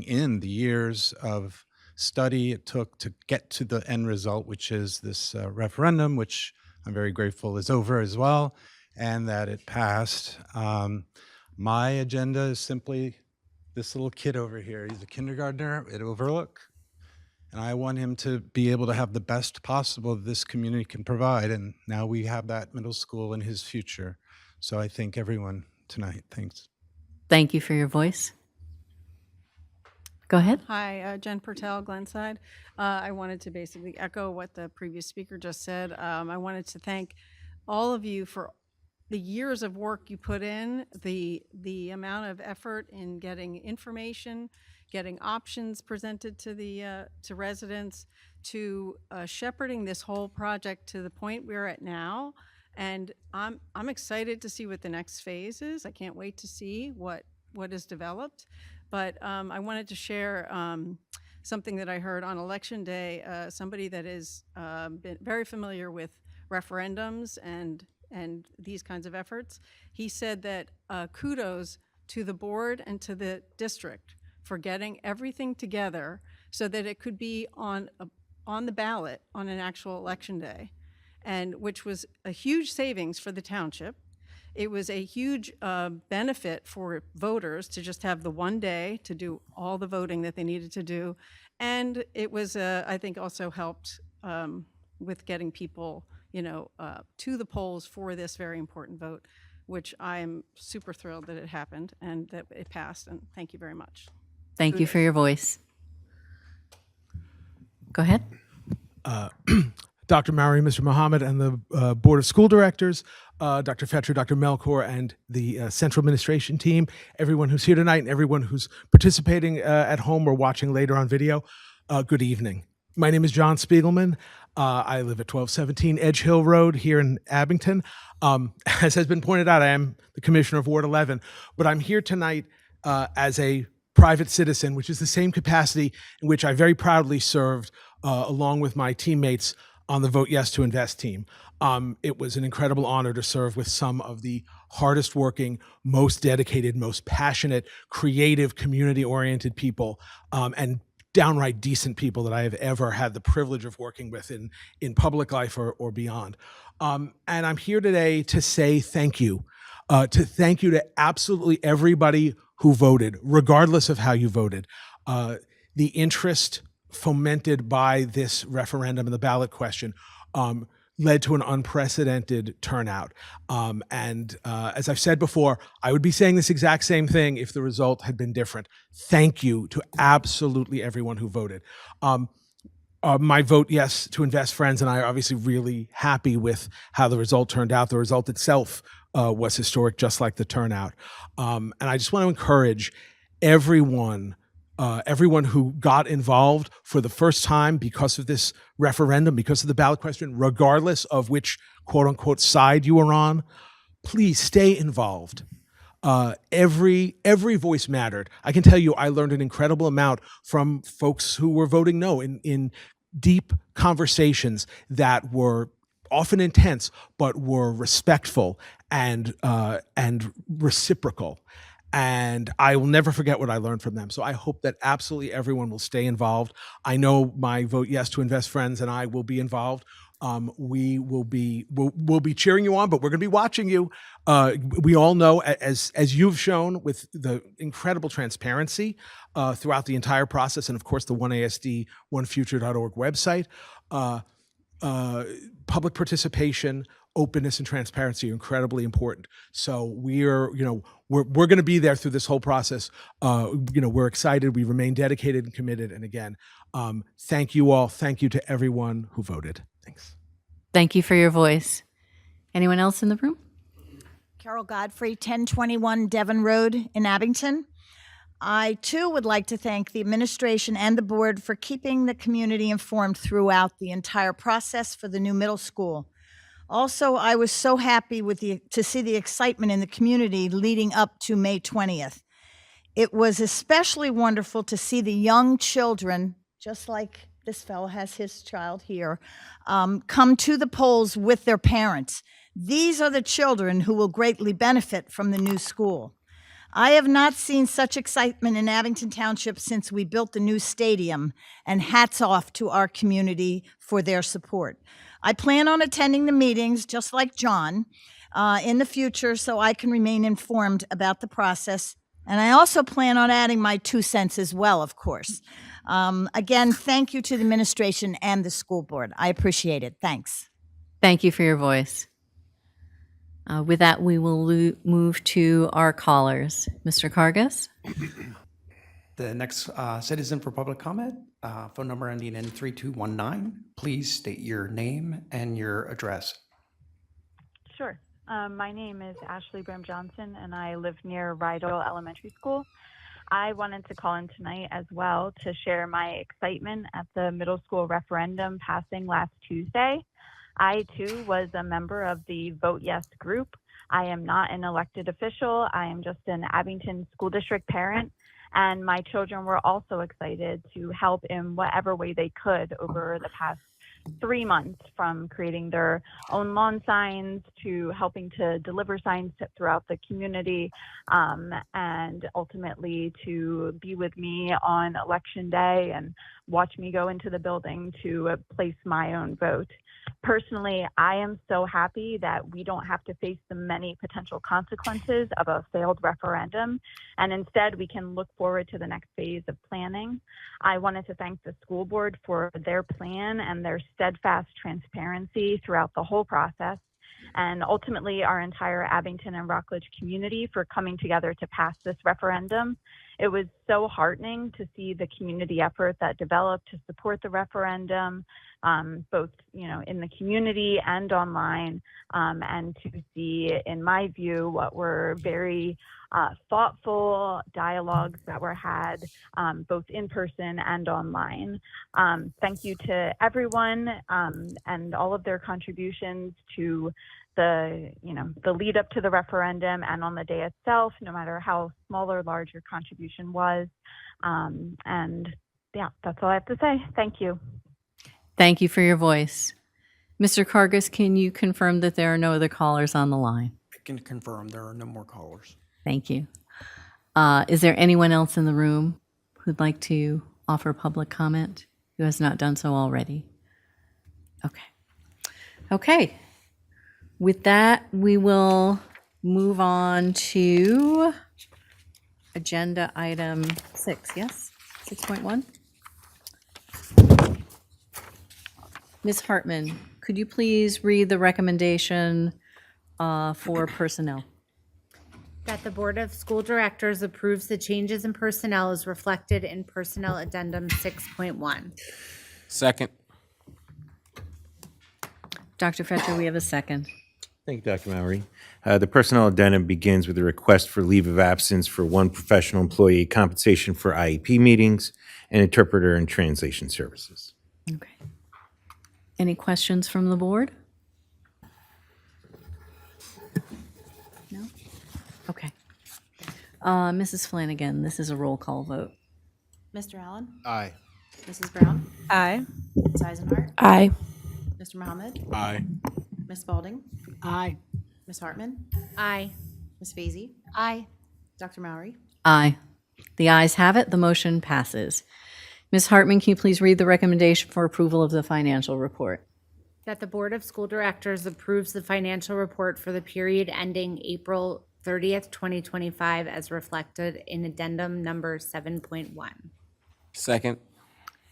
in the years of study it took to get to the end result, which is this referendum, which I'm very grateful is over as well, and that it passed. My agenda is simply this little kid over here. He's a kindergartner at Overlook, and I want him to be able to have the best possible this community can provide, and now we have that middle school in his future. So I thank everyone tonight. Thanks. Thank you for your voice. Go ahead. Hi, Jen Pertel, Glenside. I wanted to basically echo what the previous speaker just said. I wanted to thank all of you for the years of work you put in, the amount of effort in getting information, getting options presented to the to residents, to shepherding this whole project to the point we're at now. And I'm excited to see what the next phase is. I can't wait to see what is developed. But I wanted to share something that I heard on Election Day. Somebody that is been very familiar with referendums and these kinds of efforts. He said that kudos to the board and to the district for getting everything together so that it could be on the ballot on an actual election day, and which was a huge savings for the township. It was a huge benefit for voters to just have the one day to do all the voting that they needed to do. And it was, I think, also helped with getting people, to the polls for this very important vote, which I am super thrilled that it happened and that it passed. And thank you very much. Thank you for your voice. Go ahead. Dr. Mowry, Mr. Mohammed, and the Board of School Directors, Dr. Fetcher, Dr. Melkor, and the Central Administration team, everyone who's here tonight, and everyone who's participating at home or watching later on video, good evening. My name is John Spiegelman. I live at 1217 Edge Hill Road here in Abington. As has been pointed out, I am the Commissioner of Ward 11, but I'm here tonight as a private citizen, which is the same capacity in which I very proudly served along with my teammates on the Vote Yes to Invest team. It was an incredible honor to serve with some of the hardest working, most dedicated, most passionate, creative, community-oriented people, and downright decent people that I have ever had the privilege of working with in public life or beyond. And I'm here today to say thank you. To thank you to absolutely everybody who voted, regardless of how you voted. The interest fomented by this referendum and the ballot question led to an unprecedented turnout. And as I've said before, I would be saying this exact same thing if the result had been different. Thank you to absolutely everyone who voted. My Vote Yes to Invest friends and I are obviously really happy with how the result turned out. The result itself was historic, just like the turnout. And I just want to encourage everyone who got involved for the first time because of this referendum, because of the ballot question, regardless of which quote unquote side you were on, please stay involved. Every voice mattered. I can tell you, I learned an incredible amount from folks who were voting no in deep conversations that were often intense, but were respectful and reciprocal. And I will never forget what I learned from them. So I hope that absolutely everyone will stay involved. I know my Vote Yes to Invest friends and I will be involved. We'll be cheering you on, but we're going to be watching you. We all know, as you've shown with the incredible transparency throughout the entire process, and of course the OneASD, OneFuture.org website, public participation, openness, and transparency are incredibly important. So we're going to be there through this whole process. We're excited. We remain dedicated and committed. And again, thank you all. Thank you to everyone who voted. Thanks. Thank you for your voice. Anyone else in the room? Carol Godfrey, 1021 Devon Road in Abington. I, too, would like to thank the administration and the board for keeping the community informed throughout the entire process for the new middle school. Also, I was so happy to see the excitement in the community leading up to May 20th. It was especially wonderful to see the young children, just like this fellow has his child here, come to the polls with their parents. These are the children who will greatly benefit from the new school. I have not seen such excitement in Abington Township since we built the new stadium, and hats off to our community for their support. I plan on attending the meetings, just like John, in the future so I can remain informed about the process. And I also plan on adding my 2 cents as well, of course. Again, thank you to the administration and the school board. I appreciate it. Thanks. Thank you for your voice. With that, we will move to our callers. Mr. Cargus? The next citizen for public comment, phone number ending in 3219. Please state your name and your address. Sure. My name is Ashley Bram Johnson, and I live near Rydell Elementary School. I wanted to call in tonight as well to share my excitement at the middle school referendum passing last Tuesday. I, too, was a member of the Vote Yes group. I am not an elected official. I am just an Abington School District parent, and my children were also excited to help in whatever way they could over the past 3 months, from creating their own lawn signs to helping to deliver signs throughout the community, and ultimately to be with me on election day and watch me go into the building to place my own vote. Personally, I am so happy that we don't have to face the many potential consequences of a failed referendum, and instead we can look forward to the next phase of planning. I wanted to thank the school board for their plan and their steadfast transparency throughout the whole process, and ultimately our entire Abington and Rockledge community for coming together to pass this referendum. It was so heartening to see the community effort that developed to support the referendum, both in the community and online, and to see, in my view, what were very thoughtful dialogues that were had, both in person and online. Thank you to everyone and all of their contributions to the lead up to the referendum and on the day itself, no matter how small or large your contribution was. And yeah, that's all I have to say. Thank you. Thank you for your voice. Mr. Cargus, can you confirm that there are no other callers on the line? I can confirm there are no more callers. Thank you. Is there anyone else in the room who'd like to offer public comment who has not done so already? Okay. With that, we will move on to agenda item 6, yes? 6.1? Ms. Hartman, could you please read the recommendation for personnel? That the Board of School Directors approves the changes in personnel as reflected in Personnel Addendum 6.1. Second. Dr. Fetcher, we have a second. Thank you, Dr. Mowry. The personnel addendum begins with a request for leave of absence for one professional employee, compensation for IEP meetings, and interpreter and translation services. Okay. Any questions from the board? No? Okay. Mrs. Flanagan, this is a roll call vote. Mr. Allen? Aye. Mrs. Brown? Aye. Ms. Eisenhart? Aye. Mr. Mohammed? Aye. Ms. Spalding? Aye. Ms. Hartman? Aye. Ms. Fazy? Aye. Dr. Mowry? Aye. The ayes have it. The motion passes. Ms. Hartman, can you please read the recommendation for approval of the financial report? That the Board of School Directors approves the financial report for the period ending April 30th, 2025, as reflected in addendum number 7.1. Second.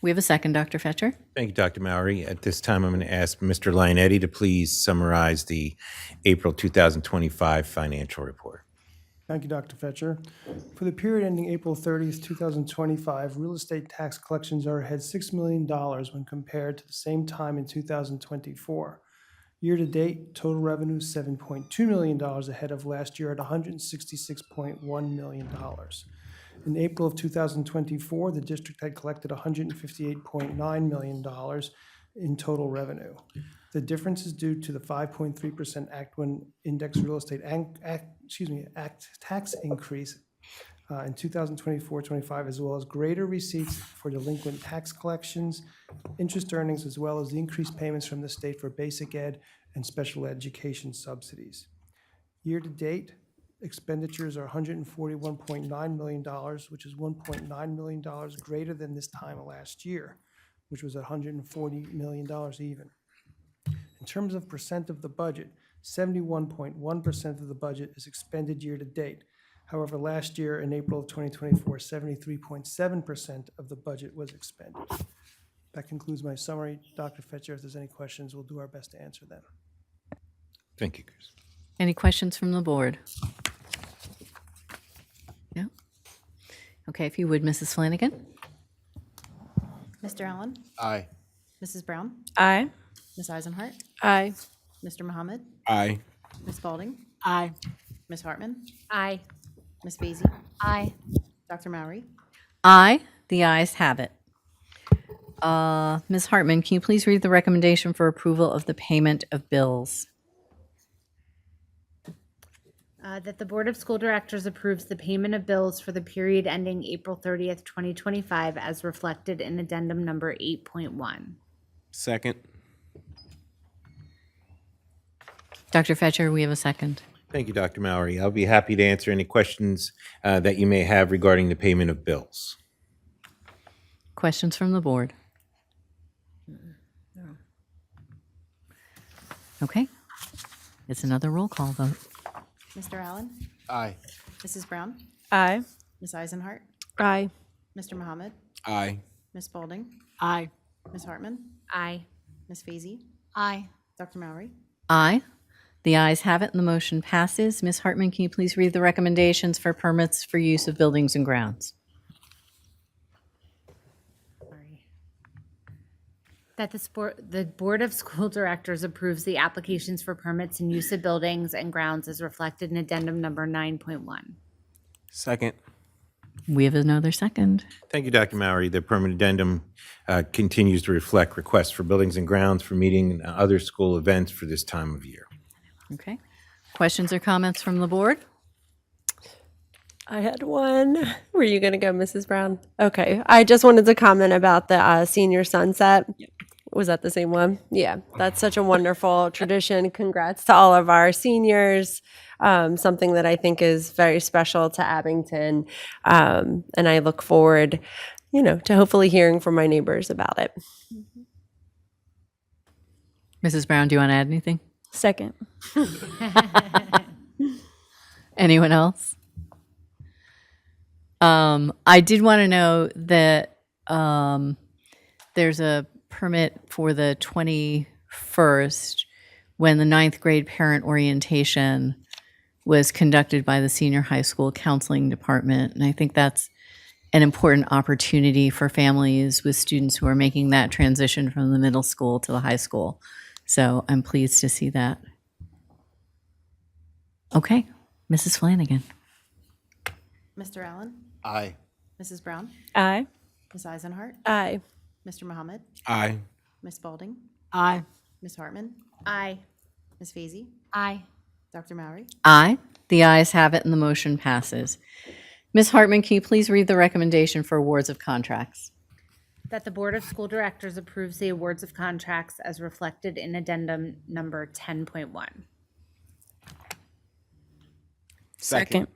We have a second, Dr. Fetcher. Thank you, Dr. Mowry. At this time, I'm going to ask Mr. Lionetti to please summarize the April 2025 financial report. Thank you, Dr. Fetcher. For the period ending April 30th, 2025, real estate tax collections are ahead $6 million when compared to the same time in 2024. Year-to-date, total revenue is $7.2 million ahead of last year at $166.1 million. In April of 2024, the district had collected $158.9 million in total revenue. The difference is due to the 5.3% Act 1 Index Real Estate Act tax increase in 2024-25, as well as greater receipts for delinquent tax collections, interest earnings, as well as the increased payments from the state for basic ed and special education subsidies. Year-to-date, expenditures are $141.9 million, which is $1.9 million greater than this time last year, which was $140 million even. In terms of percent of the budget, 71.1% of the budget is expended year-to-date. However, last year in April of 2024, 73.7% of the budget was expended. That concludes my summary. Dr. Fetcher, if there's any questions, we'll do our best to answer them. Thank you, Chris. Any questions from the board? No? Okay, if you would, Mrs. Flanagan? Mr. Allen? Aye. Mrs. Brown? Aye. Ms. Eisenhart? Aye. Mr. Mohammed? Aye. Ms. Spalding? Aye. Ms. Hartman? Aye. Ms. Vacy? Aye. Dr. Mowry? Aye. The ayes have it. Ms. Hartman, can you please read the recommendation for approval of the payment of bills? That the Board of School Directors approves the payment of bills for the period ending April 30th, 2025, as reflected in addendum number 8.1. Second. Dr. Fetcher, we have a second. Thank you, Dr. Mowry. I'll be happy to answer any questions that you may have regarding the payment of bills. Questions from the board? Okay. It's another roll call vote. Mr. Allen? Aye. Mrs. Brown? Aye. Ms. Eisenhart? Aye. Mr. Mohammed? Aye. Ms. Spalding? Aye. Ms. Hartman? Aye. Ms. Vacy? Aye. Dr. Mowry? Aye. The ayes have it and the motion passes. Ms. Hartman, can you please read the recommendations for permits for use of buildings and grounds? Sorry. That the Board of School Directors approves the applications for permits and use of buildings and grounds as reflected in addendum number 9.1. Second. We have another second. Thank you, Dr. Mowry. The permit addendum continues to reflect requests for buildings and grounds for meeting and other school events for this time of year. Okay. Questions or comments from the board? I had one. Were you going to go, Mrs. Brown? Okay. I just wanted to comment about the senior sunset. Was that the same one? Yeah. That's such a wonderful tradition. Congrats to all of our seniors. Something that I think is very special to Abington. And I look forward, to hopefully hearing from my neighbors about it. Mrs. Brown, do you want to add anything? Second. Anyone else? I did want to know that there's a permit for the 21st when the 9th grade parent orientation was conducted by the senior high school counseling department. And I think that's an important opportunity for families with students who are making that transition from the middle school to the high school. So I'm pleased to see that. Okay, Mrs. Flanagan. Mr. Allen? Aye. Mrs. Brown? Aye. Ms. Eisenhart? Aye. Mr. Mohammed? Aye. Ms. Spalding? Aye. Ms. Hartman? Aye. Ms. Vacy? Aye. Dr. Mowry? Aye. The ayes have it and the motion passes. Ms. Hartman, can you please read the recommendation for awards of contracts? That the Board of School Directors approves the awards of contracts as reflected in addendum number 10.1. Second.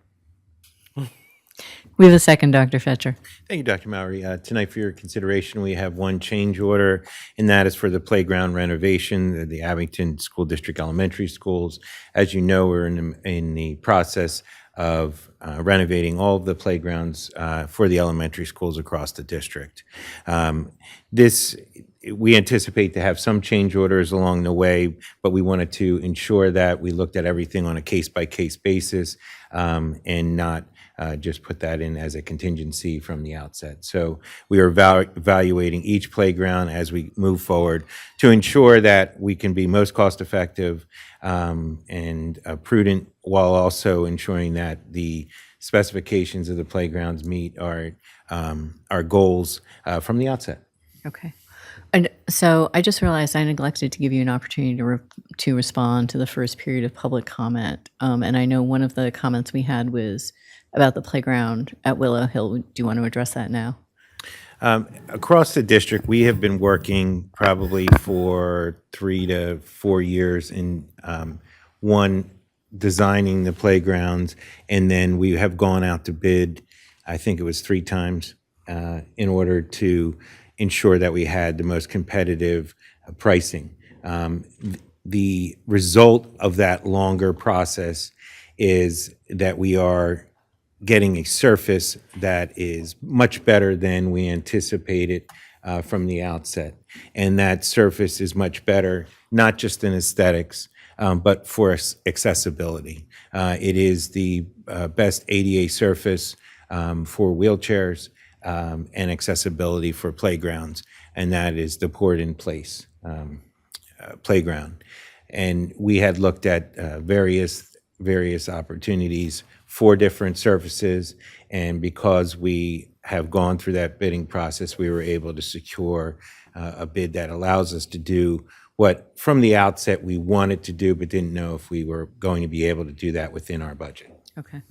We have a second, Dr. Fetcher. Thank you, Dr. Mowry. Tonight for your consideration, we have one change order, and that is for the playground renovation at the Abington School District Elementary Schools. As you know, we're in the process of renovating all of the playgrounds for the elementary schools across the district. We anticipate to have some change orders along the way, but we wanted to ensure that we looked at everything on a case-by-case basis and not just put that in as a contingency from the outset. So we are evaluating each playground as we move forward to ensure that we can be most cost-effective and prudent, while also ensuring that the specifications of the playgrounds meet our goals from the outset. Okay. And so I just realized I neglected to give you an opportunity to respond to the first period of public comment. And I know one of the comments we had was about the playground at Willow Hill. Do you want to address that now? Across the district, we have been working probably for 3 to 4 years in designing the playgrounds, and then we have gone out to bid, I think it was 3 times, in order to ensure that we had the most competitive pricing. The result of that longer process is that we are getting a surface that is much better than we anticipated from the outset. And that surface is much better, not just in aesthetics, but for accessibility. It is the best ADA surface for wheelchairs and accessibility for playgrounds, and that is the poured-in-place playground. And we had looked at various opportunities for different surfaces, and because we have gone through that bidding process, we were able to secure a bid that allows us to do what, from the outset, we wanted to do, but didn't know if we were going to be able to do that within our budget. Okay.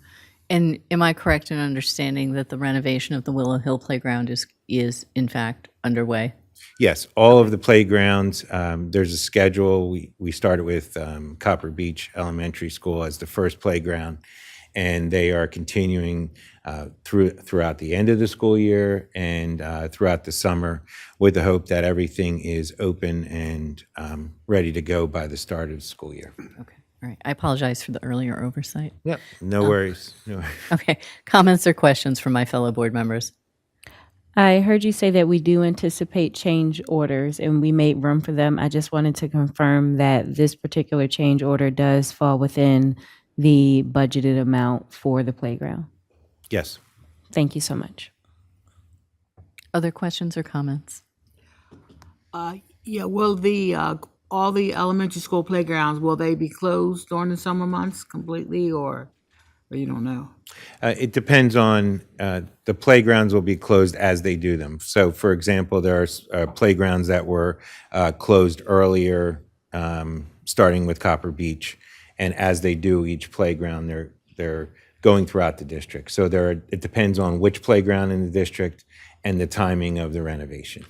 And am I correct in understanding that the renovation of the Willow Hill Playground is in fact underway? Yes, all of the playgrounds, there's a schedule. We started with Copper Beach Elementary School as the first playground, and they are continuing throughout the end of the school year and throughout the summer, with the hope that everything is open and ready to go by the start of the school year. Okay. All right. I apologize for the earlier oversight. Yep. No worries. No worries. Okay. Comments or questions from my fellow board members? I heard you say that we do anticipate change orders and we made room for them. I just wanted to confirm that this particular change order does fall within the budgeted amount for the playground. Yes. Thank you so much. Other questions or comments? Yeah, will all the elementary school playgrounds, will they be closed during the summer months completely, or you don't know? It depends on, the playgrounds will be closed as they do them. So, for example, there are playgrounds that were closed earlier, starting with Copper Beach, and as they do each playground, they're going throughout the district. So it depends on which playground in the district and the timing of the renovation.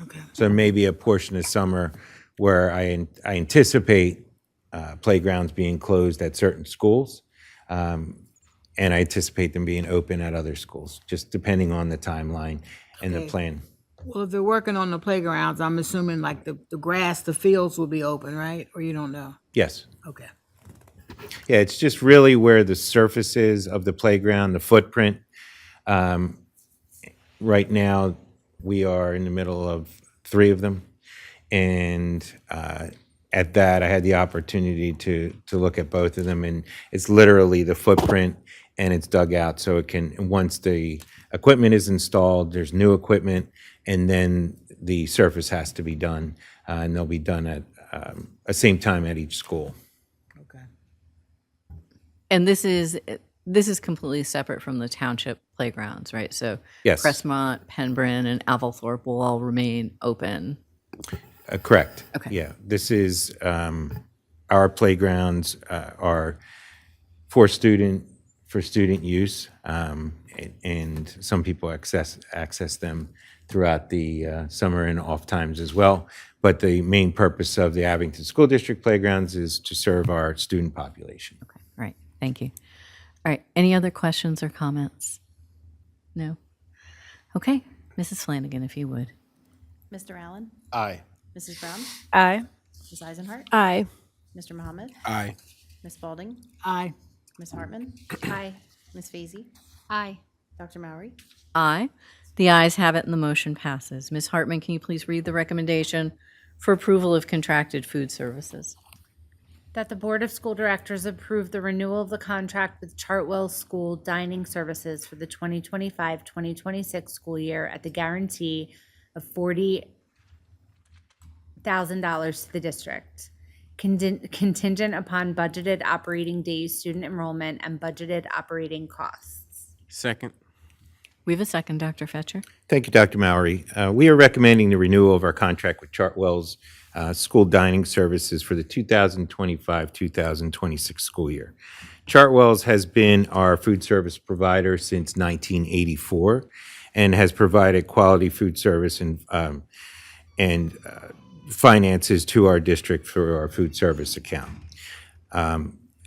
Okay. So there may be a portion of summer where I anticipate playgrounds being closed at certain schools, and I anticipate them being open at other schools, just depending on the timeline and the Okay. plan. Well, if they're working on the playgrounds, I'm assuming like the grass, the fields will be open, right? Or you don't know? Yes. Okay. Yeah, it's just really where the surface is of the playground, the footprint. Right now, we are in the middle of 3 of them. And at that, I had the opportunity to look at both of them. And it's literally the footprint and it's dug out. So it can, once the equipment is installed, there's new equipment, and then the surface has to be done. And they'll be done at the same time at each school. And this is completely separate from the township playgrounds, right? So Yes. Crestmont, Penbryn, and Avalthorpe will all remain open. Correct. Okay. Yeah, this is, our playgrounds are for student use, and some people access them throughout the summer and off times as well. But the main purpose of the Abington School District playgrounds is to serve our student population. Okay. All right. Thank you. All right. Any other questions or comments? No? Okay. Mrs. Flanagan, if you would. Mr. Allen? Aye. Mrs. Brown? Aye. Ms. Eisenhart? Aye. Mr. Mohammed? Aye. Ms. Spalding? Aye. Ms. Hartman? Aye. Ms. Fazy? Aye. Dr. Mowry? Aye. The ayes have it and the motion passes. Ms. Hartman, can you please read the recommendation for approval of contracted food services? That the Board of School Directors approve the renewal of the contract with Chartwell School Dining Services for the 2025-2026 school year at the guarantee of $40,000 to the district, contingent upon budgeted operating days, student enrollment, and budgeted operating costs. Second. We have a second, Dr. Fetcher. Thank you, Dr. Mowry. We are recommending the renewal of our contract with Chartwell's School Dining Services for the 2025-2026 school year. Chartwell's has been our food service provider since 1984 and has provided quality food service and finances to our district through our food service account,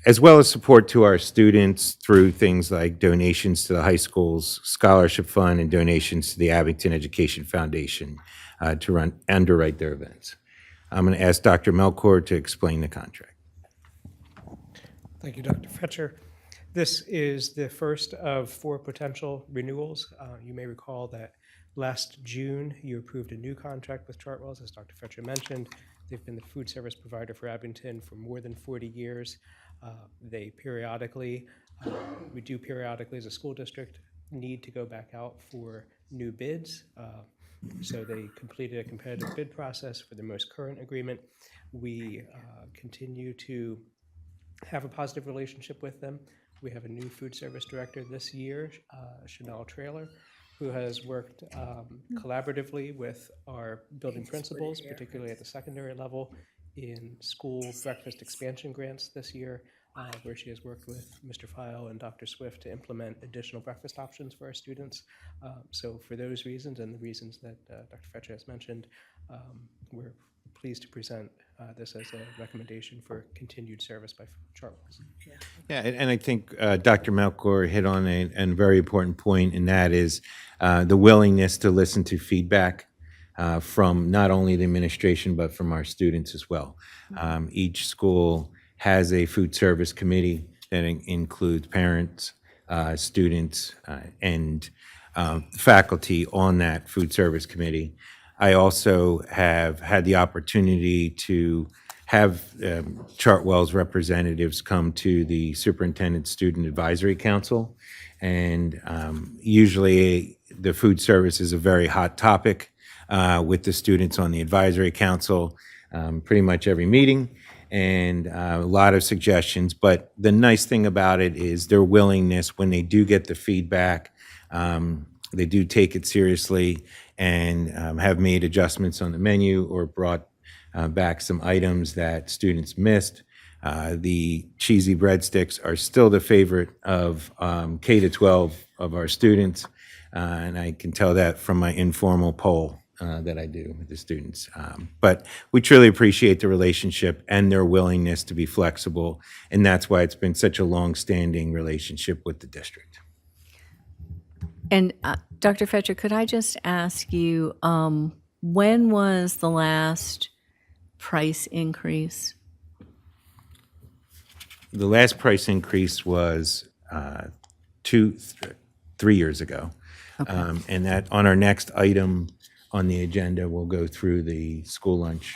as well as support to our students through things like donations to the high school's scholarship fund and donations to the Abington Education Foundation to underwrite their events. I'm going to ask Dr. Melkor to explain the contract. Thank you, Dr. Fetcher. This is the first of 4 potential renewals. You may recall that last June, you approved a new contract with Chartwells, as Dr. Fetcher mentioned. They've been the food service provider for Abington for more than 40 years. They periodically, we do periodically as a school district, need to go back out for new bids. So they completed a competitive bid process for the most current agreement. We continue to have a positive relationship with them. We have a new food service director this year, Chanel Traylor, who has worked collaboratively with our building principals, particularly at the secondary level, in school breakfast expansion grants this year, where she has worked with Mr. File and Dr. Swift to implement additional breakfast options for our students. So for those reasons and the reasons that Dr. Fetcher has mentioned, we're pleased to present this as a recommendation for continued service by Chartwells. Yeah, and I think Dr. Melkor hit on a very important point, and that is the willingness to listen to feedback from not only the administration, but from our students as well. Each school has a food service committee that includes parents, students, and faculty on that food service committee. I also have had the opportunity to have Chartwell's representatives come to the Superintendent Student Advisory Council. And usually the food service is a very hot topic with the students on the Advisory Council, pretty much every meeting, and a lot of suggestions. But the nice thing about it is their willingness, when they do get the feedback, they do take it seriously and have made adjustments on the menu or brought back some items that students missed. The cheesy breadsticks are still the favorite of K to 12 of our students, and I can tell that from my informal poll that I do with the students. But we truly appreciate the relationship and their willingness to be flexible, and that's why it's been such a long-standing relationship with the district. And Dr. Fetcher, could I just ask you, when was the last price increase? The last price increase was 3 years ago. And that on our next item on the agenda, we'll go through the school lunch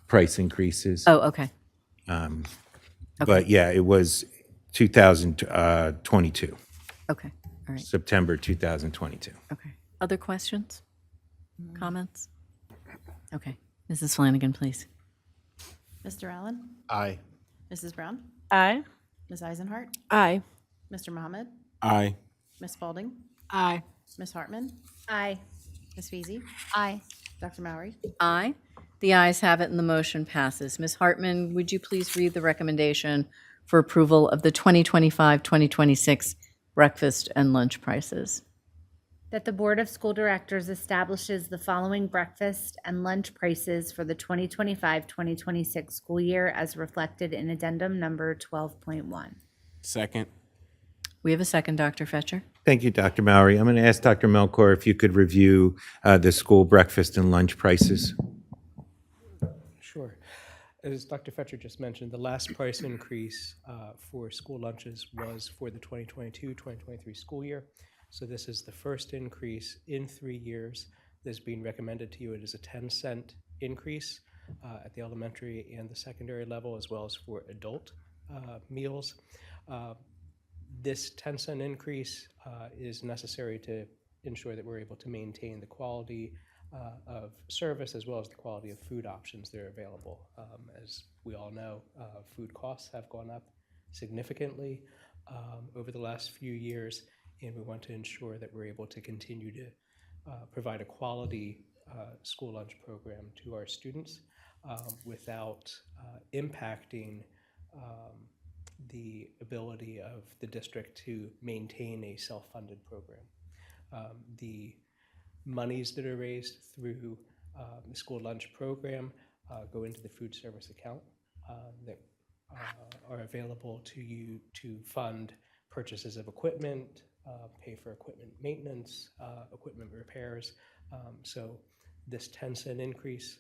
price increases. Oh, okay. But yeah, it was 2022. Okay, all right. September 2022. Okay. Other questions? Comments? Okay. Mrs. Flanagan, please. Mr. Allen? Aye. Mrs. Brown? Aye. Ms. Eisenhart? Aye. Mr. Mohammed? Aye. Ms. Spalding? Aye. Ms. Hartman? Aye. Ms. Feasy? Aye. Dr. Mowry? Aye. The ayes have it and the motion passes. Ms. Hartman, would you please read the recommendation for approval of the 2025-2026 breakfast and lunch prices? That the Board of School Directors establishes the following breakfast and lunch prices for the 2025-2026 school year as reflected in addendum number 12.1. Second. We have a second, Dr. Fetcher. Thank you, Dr. Mowry. I'm going to ask Dr. Melkor if you could review the school breakfast and lunch prices. Sure. As Dr. Fetcher just mentioned, the last price increase for school lunches was for the 2022-2023 school year. So this is the first increase in 3 years that's being recommended to you. It is a 10-cent increase at the elementary and the secondary level, as well as for adult meals. This 10-cent increase is necessary to ensure that we're able to maintain the quality of service as well as the quality of food options that are available. As we all know, food costs have gone up significantly over the last few years, and we want to ensure that we're able to continue to provide a quality school lunch program to our students without impacting the ability of the district to maintain a self-funded program. The monies that are raised through the school lunch program go into the food service account that are available to you to fund purchases of equipment, pay for equipment maintenance, equipment repairs. So this 10-cent increase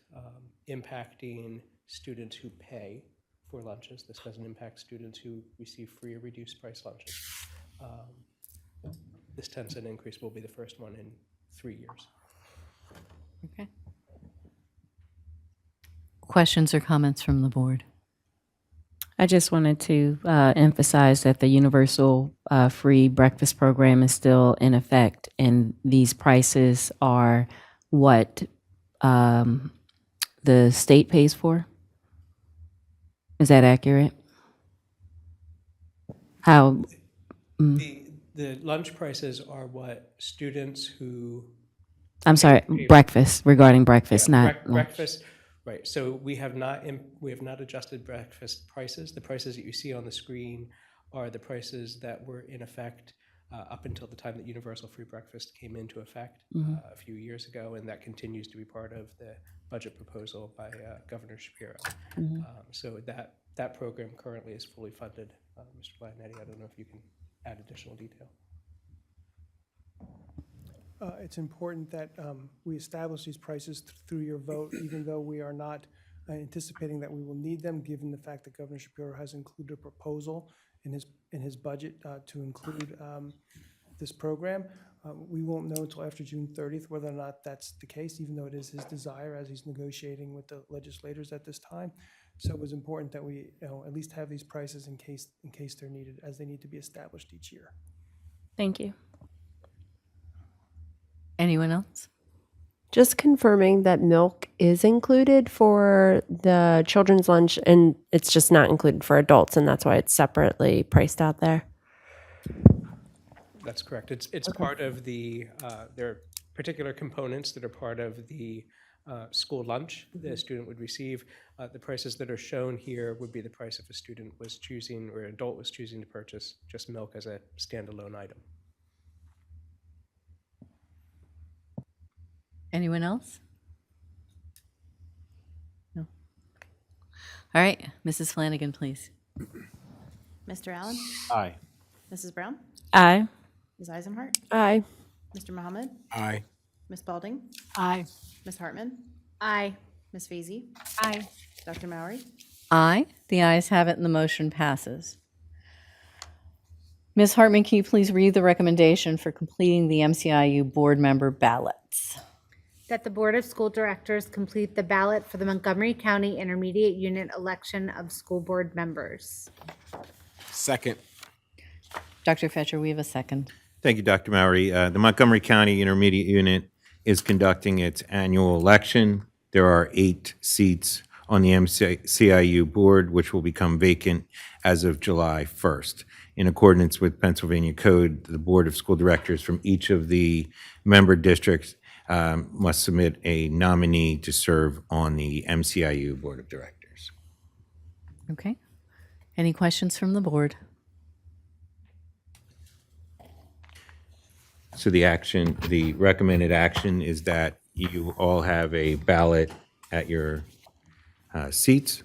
impacting students who pay for lunches. This doesn't impact students who receive free or reduced price lunches. This 10-cent increase will be the first one in 3 years. Okay. Questions or comments from the board? I just wanted to emphasize that the universal free breakfast program is still in effect, and these prices are what the state pays for. Is that accurate? How? The lunch prices are what students who. I'm sorry, breakfast, regarding breakfast, not lunch. Breakfast, right. So we have not adjusted breakfast prices. The prices that you see on the screen are the prices that were in effect up until the time that universal free breakfast came into effect a few years ago, and that continues to be part of the budget proposal by Governor Shapiro. So that program currently is fully funded. Mr. Lionetti, I don't know if you can add additional detail. It's important that we establish these prices through your vote, even though we are not anticipating that we will need them, given the fact that Governor Shapiro has included a proposal in his budget to include this program. We won't know until after June 30th whether or not that's the case, even though it is his desire as he's negotiating with the legislators at this time. So it was important that we at least have these prices in case they're needed, as they need to be established each year. Thank you. Anyone else? Just confirming that milk is included for the children's lunch, and it's just not included for adults, and that's why it's separately priced out there. That's correct. It's part of the, there are particular components that are part of the school lunch the student would receive. The prices that are shown here would be the price if a student was choosing, or an adult was choosing to purchase just milk as a standalone item. Anyone else? No. All right, Mrs. Flanagan, please. Mr. Allen? Aye. Mrs. Brown? Aye. Ms. Eisenhart? Aye. Mr. Mohammed? Aye. Ms. Spalding? Aye. Ms. Hartman? Aye. Ms. Feasy? Aye. Dr. Mowry? Aye. The ayes have it and the motion passes. Ms. Hartman, can you please read the recommendation for completing the MCIU board member ballots? That the Board of School Directors complete the ballot for the Montgomery County Intermediate Unit election of school board members. Second. Dr. Fetcher, we have a second. Thank you, Dr. Mowry. The Montgomery County Intermediate Unit is conducting its annual election. There are 8 seats on the MCIU board, which will become vacant as of July 1st. In accordance with Pennsylvania Code, the Board of School Directors from each of the member districts must submit a nominee to serve on the MCIU Board of Directors. Okay. Any questions from the board? So the recommended action is that you all have a ballot at your seats,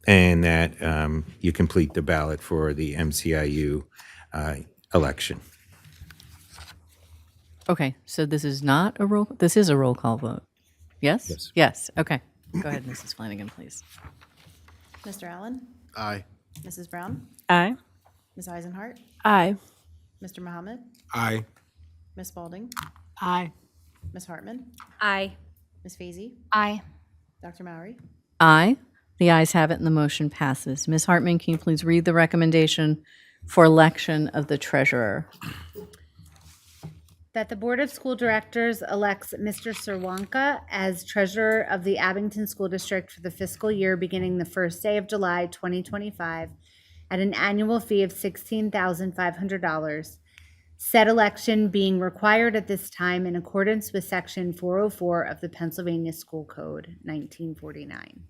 and that you complete the ballot for the MCIU election. Okay, so this is not a roll, this is a roll call vote. Yes? Yes. Yes, okay. Go ahead, Mrs. Flanagan, please. Mr. Allen? Aye. Mrs. Brown? Aye. Ms. Eisenhart? Aye. Mr. Mohammed? Aye. Ms. Spalding? Aye. Ms. Hartman? Aye. Ms. Feasy? Aye. Dr. Mowry? Aye. The ayes have it and the motion passes. Ms. Hartman, can you please read the recommendation for election of the treasurer? That the Board of School Directors elects Mr. Serwanka as treasurer of the Abington School District for the fiscal year beginning the first day of July 2025 at an annual fee of $16,500. Said election being required at this time in accordance with Section 404 of the Pennsylvania School Code, 1949.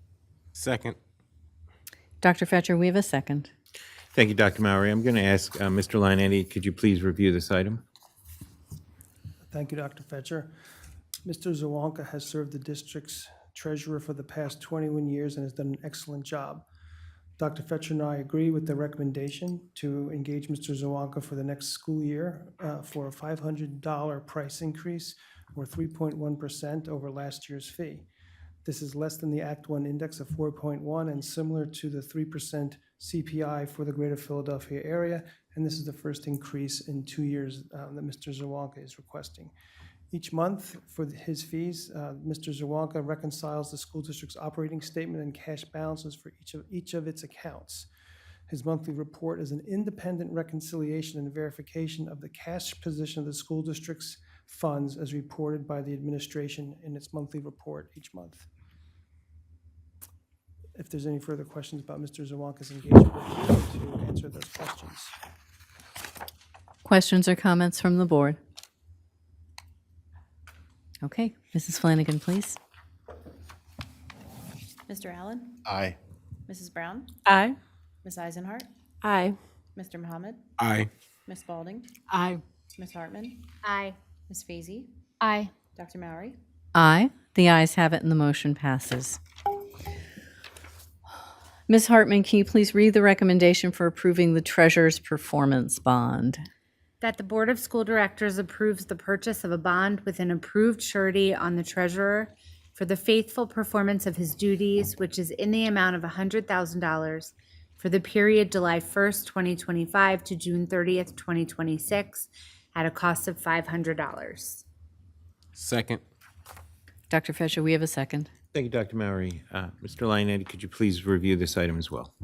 Second. Dr. Fetcher, we have a second. Thank you, Dr. Mowry. I'm going to ask Mr. Lionetti, could you please review this item? Thank you, Dr. Fetcher. Mr. Zawanka has served the district's treasurer for the past 21 years and has done an excellent job. Dr. Fetcher and I agree with the recommendation to engage Mr. Zawanka for the next school year for a $500 price increase or 3.1% over last year's fee. This is less than the Act 1 index of 4.1 and similar to the 3% CPI for the greater Philadelphia area. And this is the first increase in 2 years that Mr. Zawalka is requesting. Each month for his fees, Mr. Zawalka reconciles the school district's operating statement and cash balances for each of its accounts. His monthly report is an independent reconciliation and verification of the cash position of the school district's funds as reported by the administration in its monthly report each month. If there's any further questions about Mr. Zawalka's engagement, we're here to answer those questions. Questions or comments from the board? Okay, Mrs. Flanagan, please. Mr. Allen? Aye. Mrs. Brown? Aye. Ms. Eisenhart? Aye. Mr. Mohammed? Aye. Ms. Spalding? Aye. Ms. Hartman? Aye. Ms. Feasy? Aye. Dr. Mowry? Aye. The ayes have it and the motion passes. Ms. Hartman, can you please read the recommendation for approving the treasurer's performance bond? That the Board of School Directors approves the purchase of a bond with an approved surety on the treasurer for the faithful performance of his duties, which is in the amount of $100,000 for the period July 1st, 2025 to June 30th, 2026, at a cost of $500. Second. Dr. Fisher, we have a second. Thank you, Dr. Mowry. Mr. Lionetti, could you please review this item as well?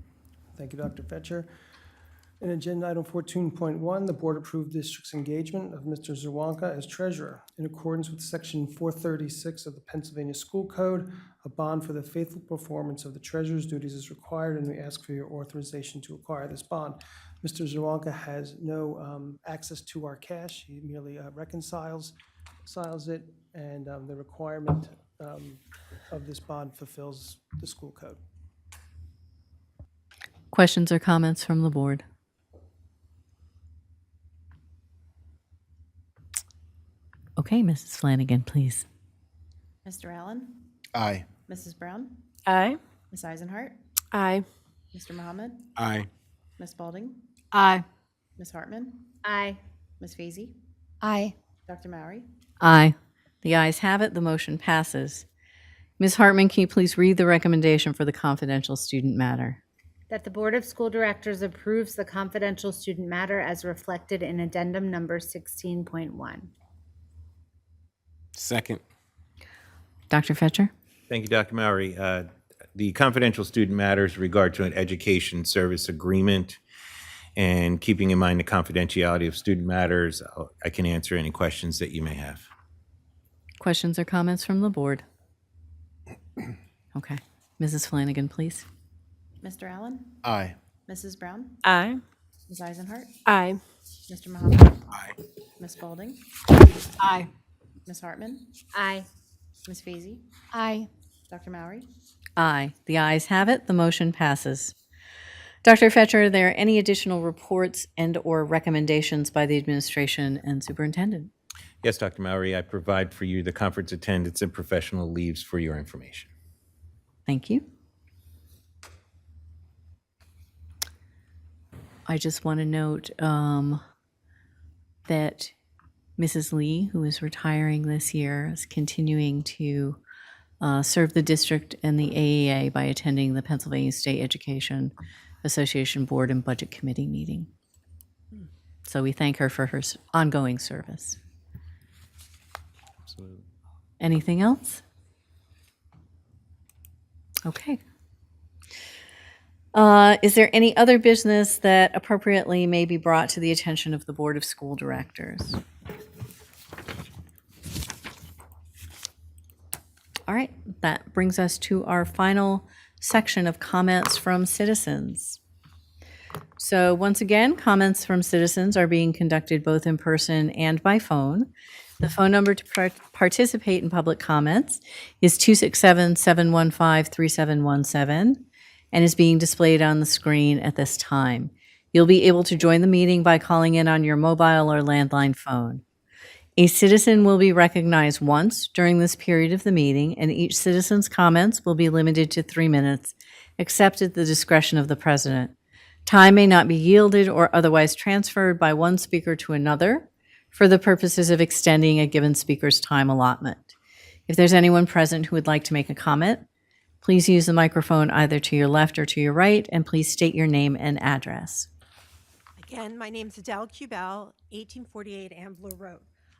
Thank you, Dr. Fetcher. In agenda item 14.1, the board approved district's engagement of Mr. Zawalka as treasurer. In accordance with section 436 of the Pennsylvania School Code, a bond for the faithful performance of the treasurer's duties is required, and we ask for your authorization to acquire this bond. Mr. Zawalka has no access to our cash. He merely reconciles it, and the requirement of this bond fulfills the school code. Questions or comments from the board? Okay, Mrs. Flanagan, please. Mr. Allen? Aye. Mrs. Brown? Aye. Ms. Eisenhart? Aye. Mr. Mohammed? Aye. Ms. Spalding? Aye. Ms. Hartman? Aye. Ms. Feasy? Aye. Dr. Mowry? Aye. The ayes have it. The motion passes. Ms. Hartman, can you please read the recommendation for the confidential student matter? That the Board of School Directors approves the confidential student matter as reflected in addendum number 16.1. Second. Dr. Fetcher? Thank you, Dr. Mowry. The confidential student matters regard to an education service agreement, and keeping in mind the confidentiality of student matters, I can answer any questions that you may have. Questions or comments from the board? Okay. Mrs. Flanagan, please. Mr. Allen? Aye. Mrs. Brown? Aye. Ms. Eisenhart? Aye. Mr. Mohammed? Aye. Ms. Spalding? Aye. Ms. Hartman? Aye. Ms. Feasy? Aye. Dr. Mowry? Aye. The ayes have it. The motion passes. Dr. Fetcher, are there any additional reports and/or recommendations by the administration and superintendent? Yes, Dr. Mowry, I provide for you the conference attendance and professional leaves for your information. Thank you. I just want to note that Mrs. Lee, who is retiring this year, is continuing to serve the district and the AEA by attending the Pennsylvania State Education Association Board and Budget Committee meeting. So we thank her for her ongoing service. Absolutely. Anything else? Okay. Is there any other business that appropriately may be brought to the attention of the Board of School Directors? All right, that brings us to our final section of comments from citizens. So once again, comments from citizens are being conducted both in person and by phone. The phone number to participate in public comments is 267-715-3717 and is being displayed on the screen at this time. You'll be able to join the meeting by calling in on your mobile or landline phone. A citizen will be recognized once during this period of the meeting, and each citizen's comments will be limited to 3 minutes, except at the discretion of the president. Time may not be yielded or otherwise transferred by one speaker to another for the purposes of extending a given speaker's time allotment. If there's anyone present who would like to make a comment, please use the microphone either to your left or to your right, and please state your name and address. Again, my name's Adele Cubell, 1848 Ambler Road.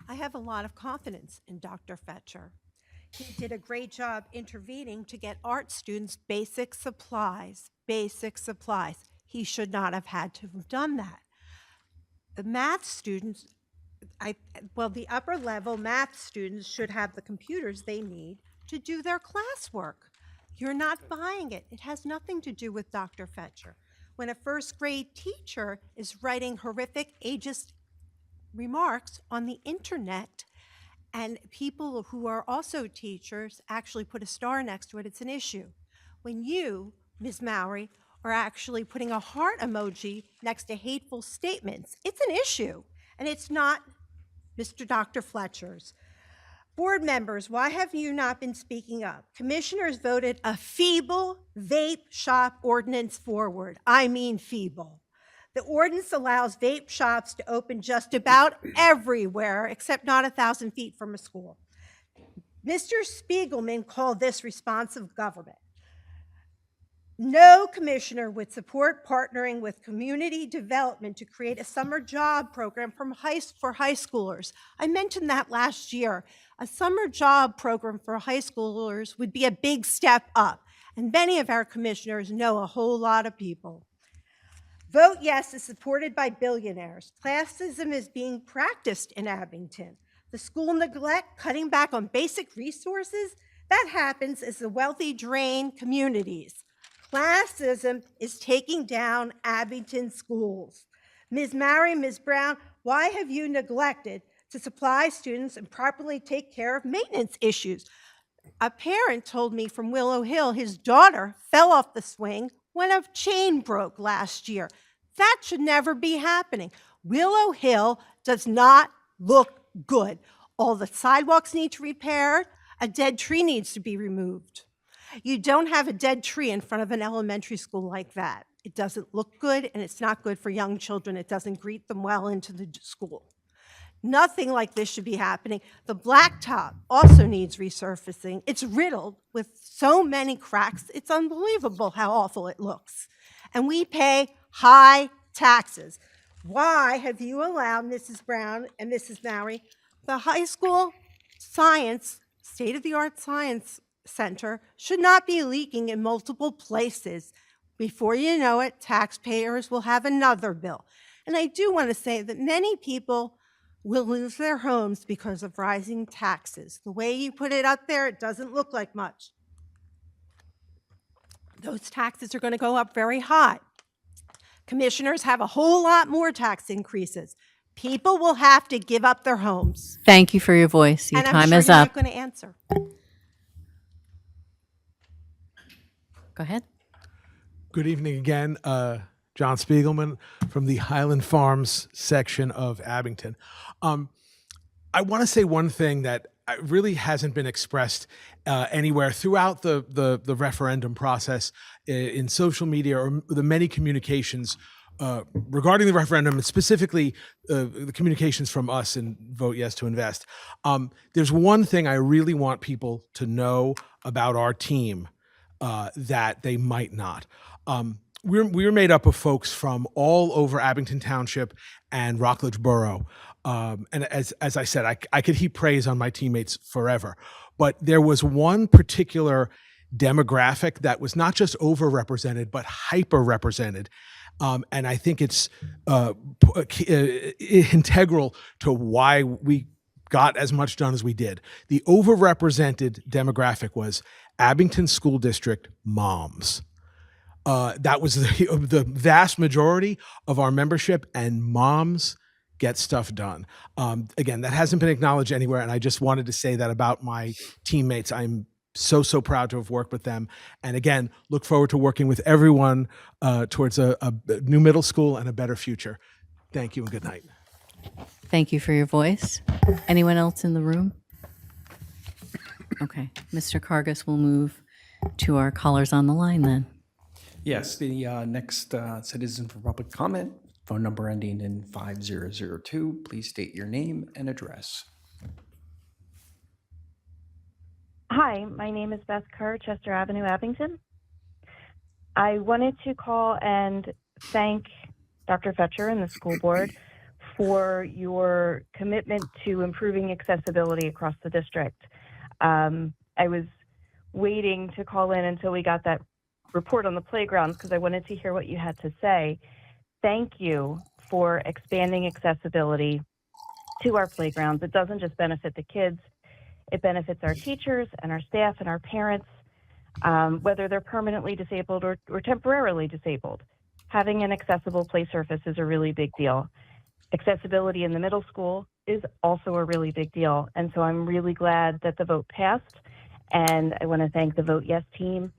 I have a lot of confidence in Dr. Fetcher. He did a great job intervening to get art students basic supplies, basic supplies. He should not have had to have done that. The math students, the upper level math students should have the computers they need to do their classwork. You're not buying it. It has nothing to do with Dr. Fetcher. When a first grade teacher is writing horrific ageist remarks on the internet, and people who are also teachers actually put a star next to it, it's an issue. When you, Ms. Mowry, are actually putting a heart emoji next to hateful statements, it's an issue, and it's not Mr. Dr. Fletcher's. Board members, why have you not been speaking up? Commissioners voted a feeble vape shop ordinance forward. I mean feeble. The ordinance allows vape shops to open just about everywhere, except not 1,000 feet from a school. Mr. Spiegelman called this responsive government. No commissioner would support partnering with community development to create a summer job program for high schoolers. I mentioned that last year. A summer job program for high schoolers would be a big step up, and many of our commissioners know a whole lot of people. Vote Yes is supported by billionaires. Classism is being practiced in Abington. The school neglect, cutting back on basic resources, that happens as the wealthy drain communities. Classism is taking down Abington schools. Ms. Mowry, Ms. Brown, why have you neglected to supply students and properly take care of maintenance issues? A parent told me from Willow Hill his daughter fell off the swing when a chain broke last year. That should never be happening. Willow Hill does not look good. All the sidewalks need to be repaired. A dead tree needs to be removed. You don't have a dead tree in front of an elementary school like that. It doesn't look good, and it's not good for young children. It doesn't greet them well into the school. Nothing like this should be happening. The blacktop also needs resurfacing. It's riddled with so many cracks. It's unbelievable how awful it looks. And we pay high taxes. Why have you allowed Mrs. Brown and Mrs. Mowry, the high school science, state-of-the-art science center should not be leaking in multiple places? Before you know it, taxpayers will have another bill. And I do want to say that many people will lose their homes because of rising taxes. The way you put it up there, it doesn't look like much. Those taxes are going to go up very high. Commissioners have a whole lot more tax increases. People will have to give up their homes. Thank you for your voice. Your And I'm time sure is you're up. not going to answer. Go ahead. Good evening again. John Spiegelman from the Highland Farms section of Abington. I want to say one thing that really hasn't been expressed anywhere throughout the referendum process in social media or the many communications regarding the referendum, and specifically the communications from us in Vote Yes to Invest. There's one thing I really want people to know about our team that they might not. We're made up of folks from all over Abington Township and Rockledge Borough. And as I said, I could heap praise on my teammates forever. But there was one particular demographic that was not just overrepresented, but hyper-represented. And I think it's integral to why we got as much done as we did. The overrepresented demographic was Abington School District moms. That was the vast majority of our membership, and moms get stuff done. Again, that hasn't been acknowledged anywhere, and I just wanted to say that about my teammates. I'm so proud to have worked with them. And again, look forward to working with everyone towards a new middle school and a better future. Thank you and good night. Thank you for your voice. Anyone else in the room? Okay, Mr. Kargas will move to our callers on the line then. Yes, the next citizen for public comment, phone number ending in 5002. Please state your name and address. Hi, my name is Beth Kerr, Chester Avenue, Abington. I wanted to call and thank Dr. Fetcher and the school board for your commitment to improving accessibility across the district. I was waiting to call in until we got that report on the playgrounds because I wanted to hear what you had to say. Thank you for expanding accessibility to our playgrounds. It doesn't just benefit the kids, it benefits our teachers and our staff and our parents, whether they're permanently disabled or temporarily disabled. Having an accessible play surface is a really big deal. Accessibility in the middle school is also a really big deal. And so I'm really glad that the vote passed. And I want to thank the Vote Yes team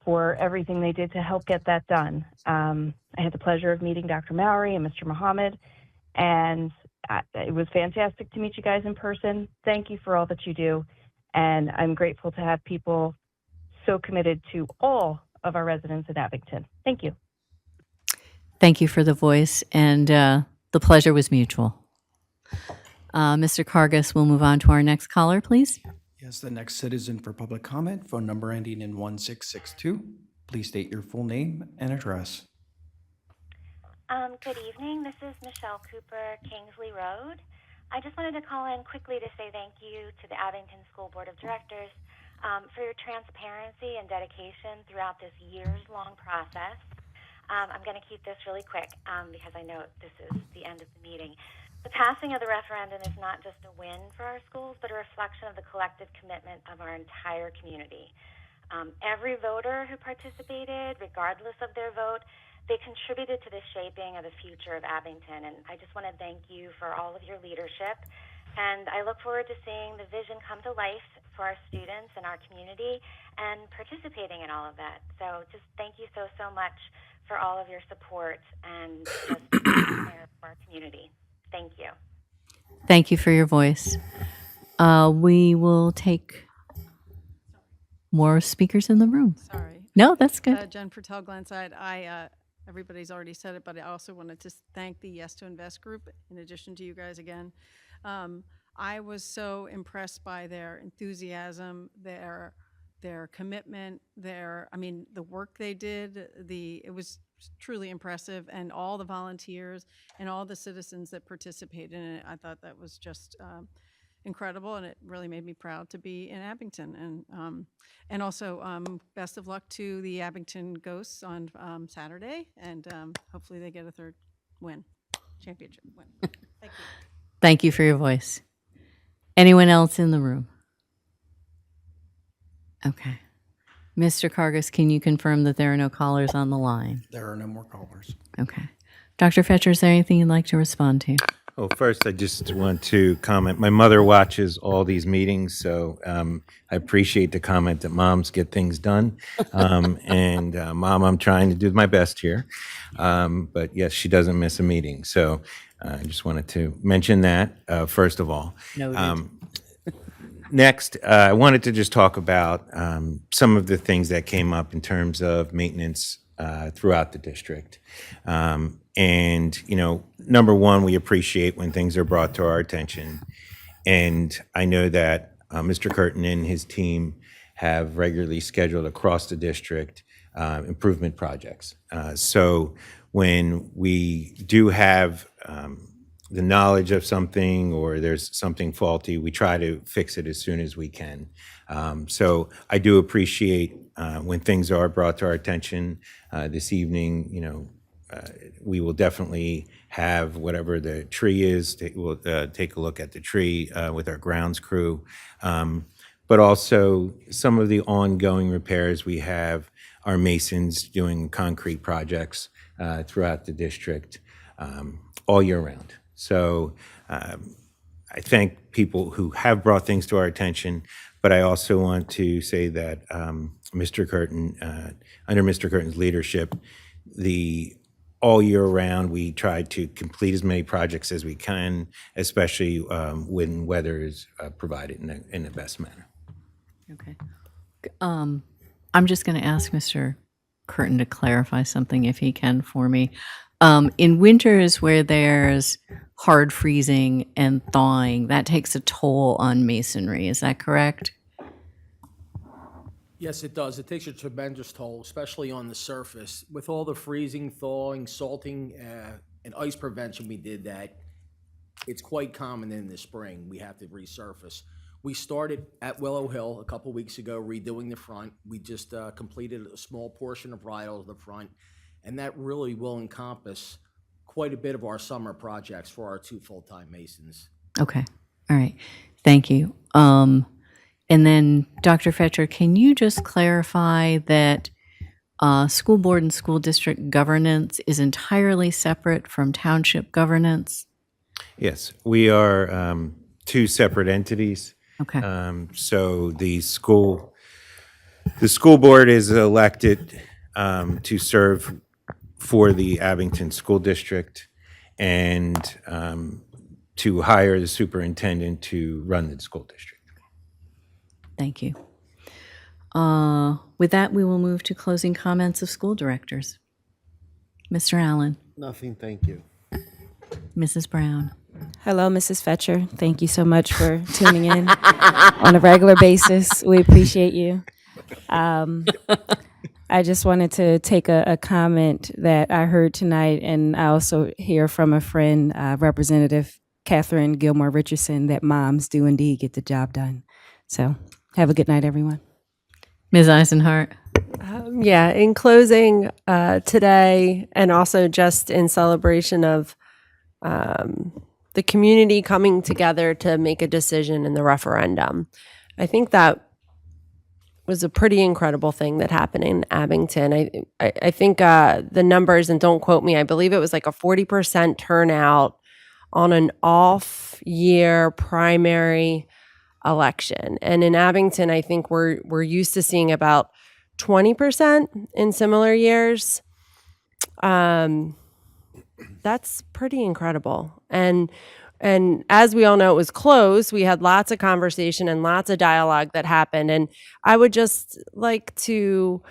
for everything they did to help get that done. I had the pleasure of meeting Dr. Mowry and Mr. Muhammad, and it was fantastic to meet you guys in person. Thank you for all that you do. And I'm grateful to have people so committed to all of our residents in Abington. Thank you. Thank you for the voice, and the pleasure was mutual. Mr. Kargas, we'll move on to our next caller, please. Yes, the next citizen for public comment, phone number ending in 1662. Please state your full name and address. Good evening. This is Michelle Cooper, Kingsley Road. I just wanted to call in quickly to say thank you to the Abington School Board of Directors for your transparency and dedication throughout this years-long process. I'm going to keep this really quick because I know this is the end of the meeting. The passing of the referendum is not just a win for our schools, but a reflection of the collective commitment of our entire community. Every voter who participated, regardless of their vote, they contributed to the shaping of the future of Abington. And I just want to thank you for all of your leadership. And I look forward to seeing the vision come to life for our students and our community and participating in all of that. So just thank you so much for all of your support and just care for our community. Thank you. Thank you for your voice. We will take more speakers in the room. Sorry. No, that's good. Jen Fertel, Glenside. Everybody's already said it, but I also wanted to thank the Yes to Invest group, in addition to you guys again. I was so impressed by their enthusiasm, their commitment, the work they did. It was truly impressive, and all the volunteers and all the citizens that participated in it. I thought that was just incredible, and it really made me proud to be in Abington. And also best of luck to the Abington Ghosts on Saturday, and hopefully they get a third championship win. Thank you. Thank you for your voice. Anyone else in the room? Okay. Mr. Kargas, can you confirm that there are no callers on the line? There are no more callers. Okay. Dr. Fetcher, is there anything you'd like to respond to? Well, first, I just want to comment. My mother watches all these meetings, so I appreciate the comment that moms get things done. And Mom, I'm trying to do my best here. But yes, she doesn't miss a meeting. So I just wanted to mention that, first of all. Noted. Next, I wanted to just talk about some of the things that came up in terms of maintenance throughout the district. And, number one, we appreciate when things are brought to our attention. And I know that Mr. Curtin and his team have regularly scheduled across the district improvement projects. So when we do have the knowledge of something or there's something faulty, we try to fix it as soon as we can. So I do appreciate when things are brought to our attention this evening. We will definitely have whatever the tree is. We'll take a look at the tree with our grounds crew. But also some of the ongoing repairs. We have our masons doing concrete projects throughout the district all year round. So I thank people who have brought things to our attention, but I also want to say that Mr. Curtin, under Mr. Curtin's leadership, all year round, we try to complete as many projects as we can, especially when weather is provided in the best manner. Okay. I'm just going to ask Mr. Curtin to clarify something if he can for me. In winters where there's hard freezing and thawing, that takes a toll on masonry. Is that correct? Yes, it does. It takes a tremendous toll, especially on the surface. With all the freezing, thawing, salting, and ice prevention we did that, it's quite common in the spring. We have to resurface. We started at Willow Hill a couple weeks ago, redoing the front. We just completed a small portion of Rydell to the front, and that really will encompass quite a bit of our summer projects for our 2 full-time masons. Okay. All right. Thank you. And then, Dr. Fetcher, can you just clarify that school board and school district governance is entirely separate from township governance? Yes, we are 2 separate entities. Okay. So the school board is elected to serve for the Abington School District and to hire the superintendent to run the school district. Thank you. With that, we will move to closing comments of school directors. Mr. Allen, Nothing, thank you. Mrs. Brown. Hello, Mrs. Fetcher. Thank you so much for tuning in on a regular basis. We appreciate you. I just wanted to take a comment that I heard tonight, and I also hear from a friend, Representative Catherine Gilmore Richardson, that moms do indeed get the job done. So have a good night, everyone. Ms. Eisenhart. Yeah, in closing today, and also just in celebration of the community coming together to make a decision in the referendum, I think that was a pretty incredible thing that happened in Abington. I think the numbers, and don't quote me, I believe it was like a 40% turnout on an off-year primary election. And in Abington, I think we're used to seeing about 20% in similar years. That's pretty incredible. And as we all know, it was close. We had lots of conversation and lots of dialogue that happened. And I would just like to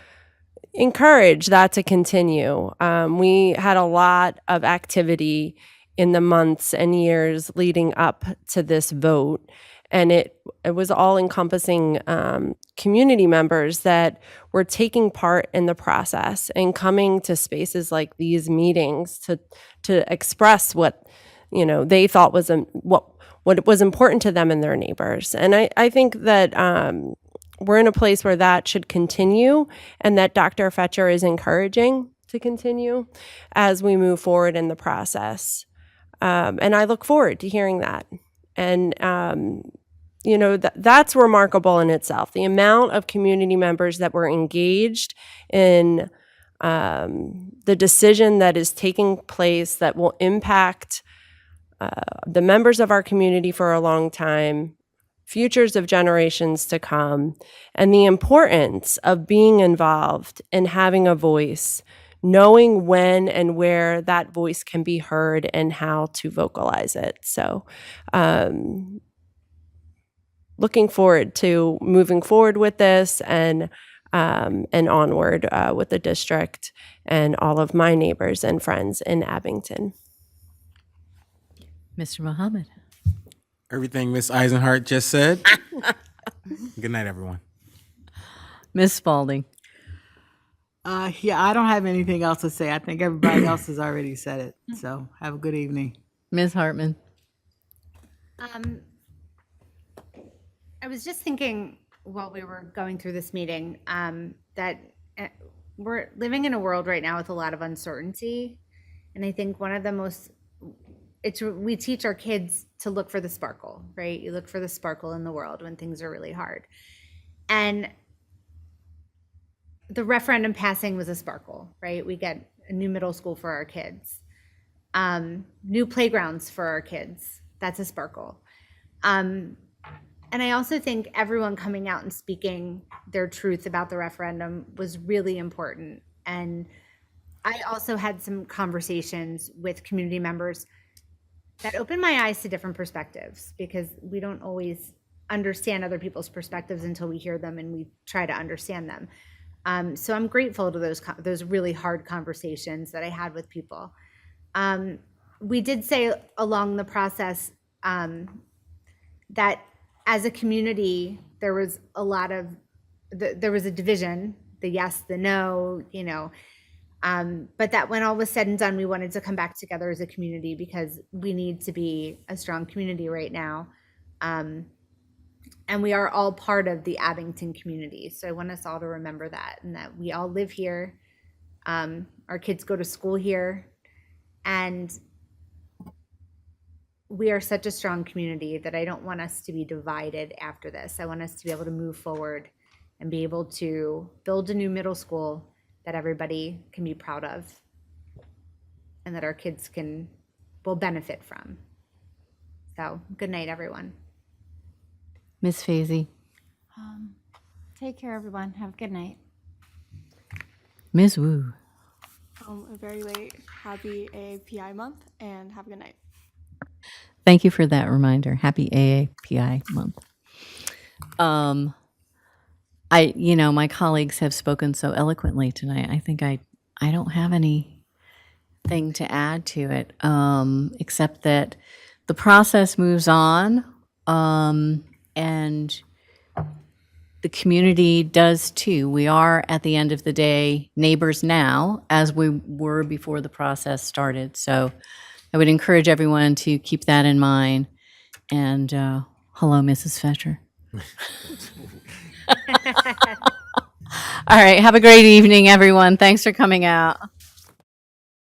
encourage that to continue. We had a lot of activity in the months and years leading up to this vote. And it was all encompassing community members that were taking part in the process and coming to spaces like these meetings to express what they thought was what was important to them and their neighbors. And I think that we're in a place where that should continue, and that Dr. Fetcher is encouraging to continue as we move forward in the process. And I look forward to hearing that. And, that's remarkable in itself. The amount of community members that were engaged in the decision that is taking place that will impact the members of our community for a long time, futures of generations to come, and the importance of being involved and having a voice, knowing when and where that voice can be heard and how to vocalize it. So looking forward to moving forward with this and onward with the district and all of my neighbors and friends in Abington. Mr. Mohammed. Everything Ms. Eisenhart just said. Good night, everyone. Ms. Spalding. Yeah, I don't have anything else to say. I think everybody else has already said it. So have a good evening. Ms. Hartman. I was just thinking while we were going through this meeting that we're living in a world right now with a lot of uncertainty. And I think one of the most, we teach our kids to look for the sparkle, right? You look for the sparkle in the world when things are really hard. And the referendum passing was a sparkle, right? We get a new middle school for our kids, new playgrounds for our kids. That's a sparkle. And I also think everyone coming out and speaking their truth about the referendum was really important. And I also had some conversations with community members that opened my eyes to different perspectives, because we don't always understand other people's perspectives until we hear them and we try to understand them. So I'm grateful to those really hard conversations that I had with people. We did say along the process that as a community, there there was a division, the yes, the no, but that when all was said and done, we wanted to come back together as a community because we need to be a strong community right now. And we are all part of the Abington community. So I want us all to remember that, and that we all live here. Our kids go to school here, and we are such a strong community that I don't want us to be divided after this. I want us to be able to move forward and be able to build a new middle school that everybody can be proud of and that our kids will benefit from. So good night, everyone. Ms. Fazy. Take care, everyone. Have a good night. Ms. Wu. A very late happy AAPI month, and have a good night. Thank you for that reminder. Happy AAPI month. My colleagues have spoken so eloquently tonight. I think I don't have anything to add to it, except that the process moves on, and the community does too. We are, at the end of the day, neighbors now, as we were before the process started. So I would encourage everyone to keep that in mind. And hello, Mrs. Fetcher. All right. Have a great evening, everyone. Thanks for coming out.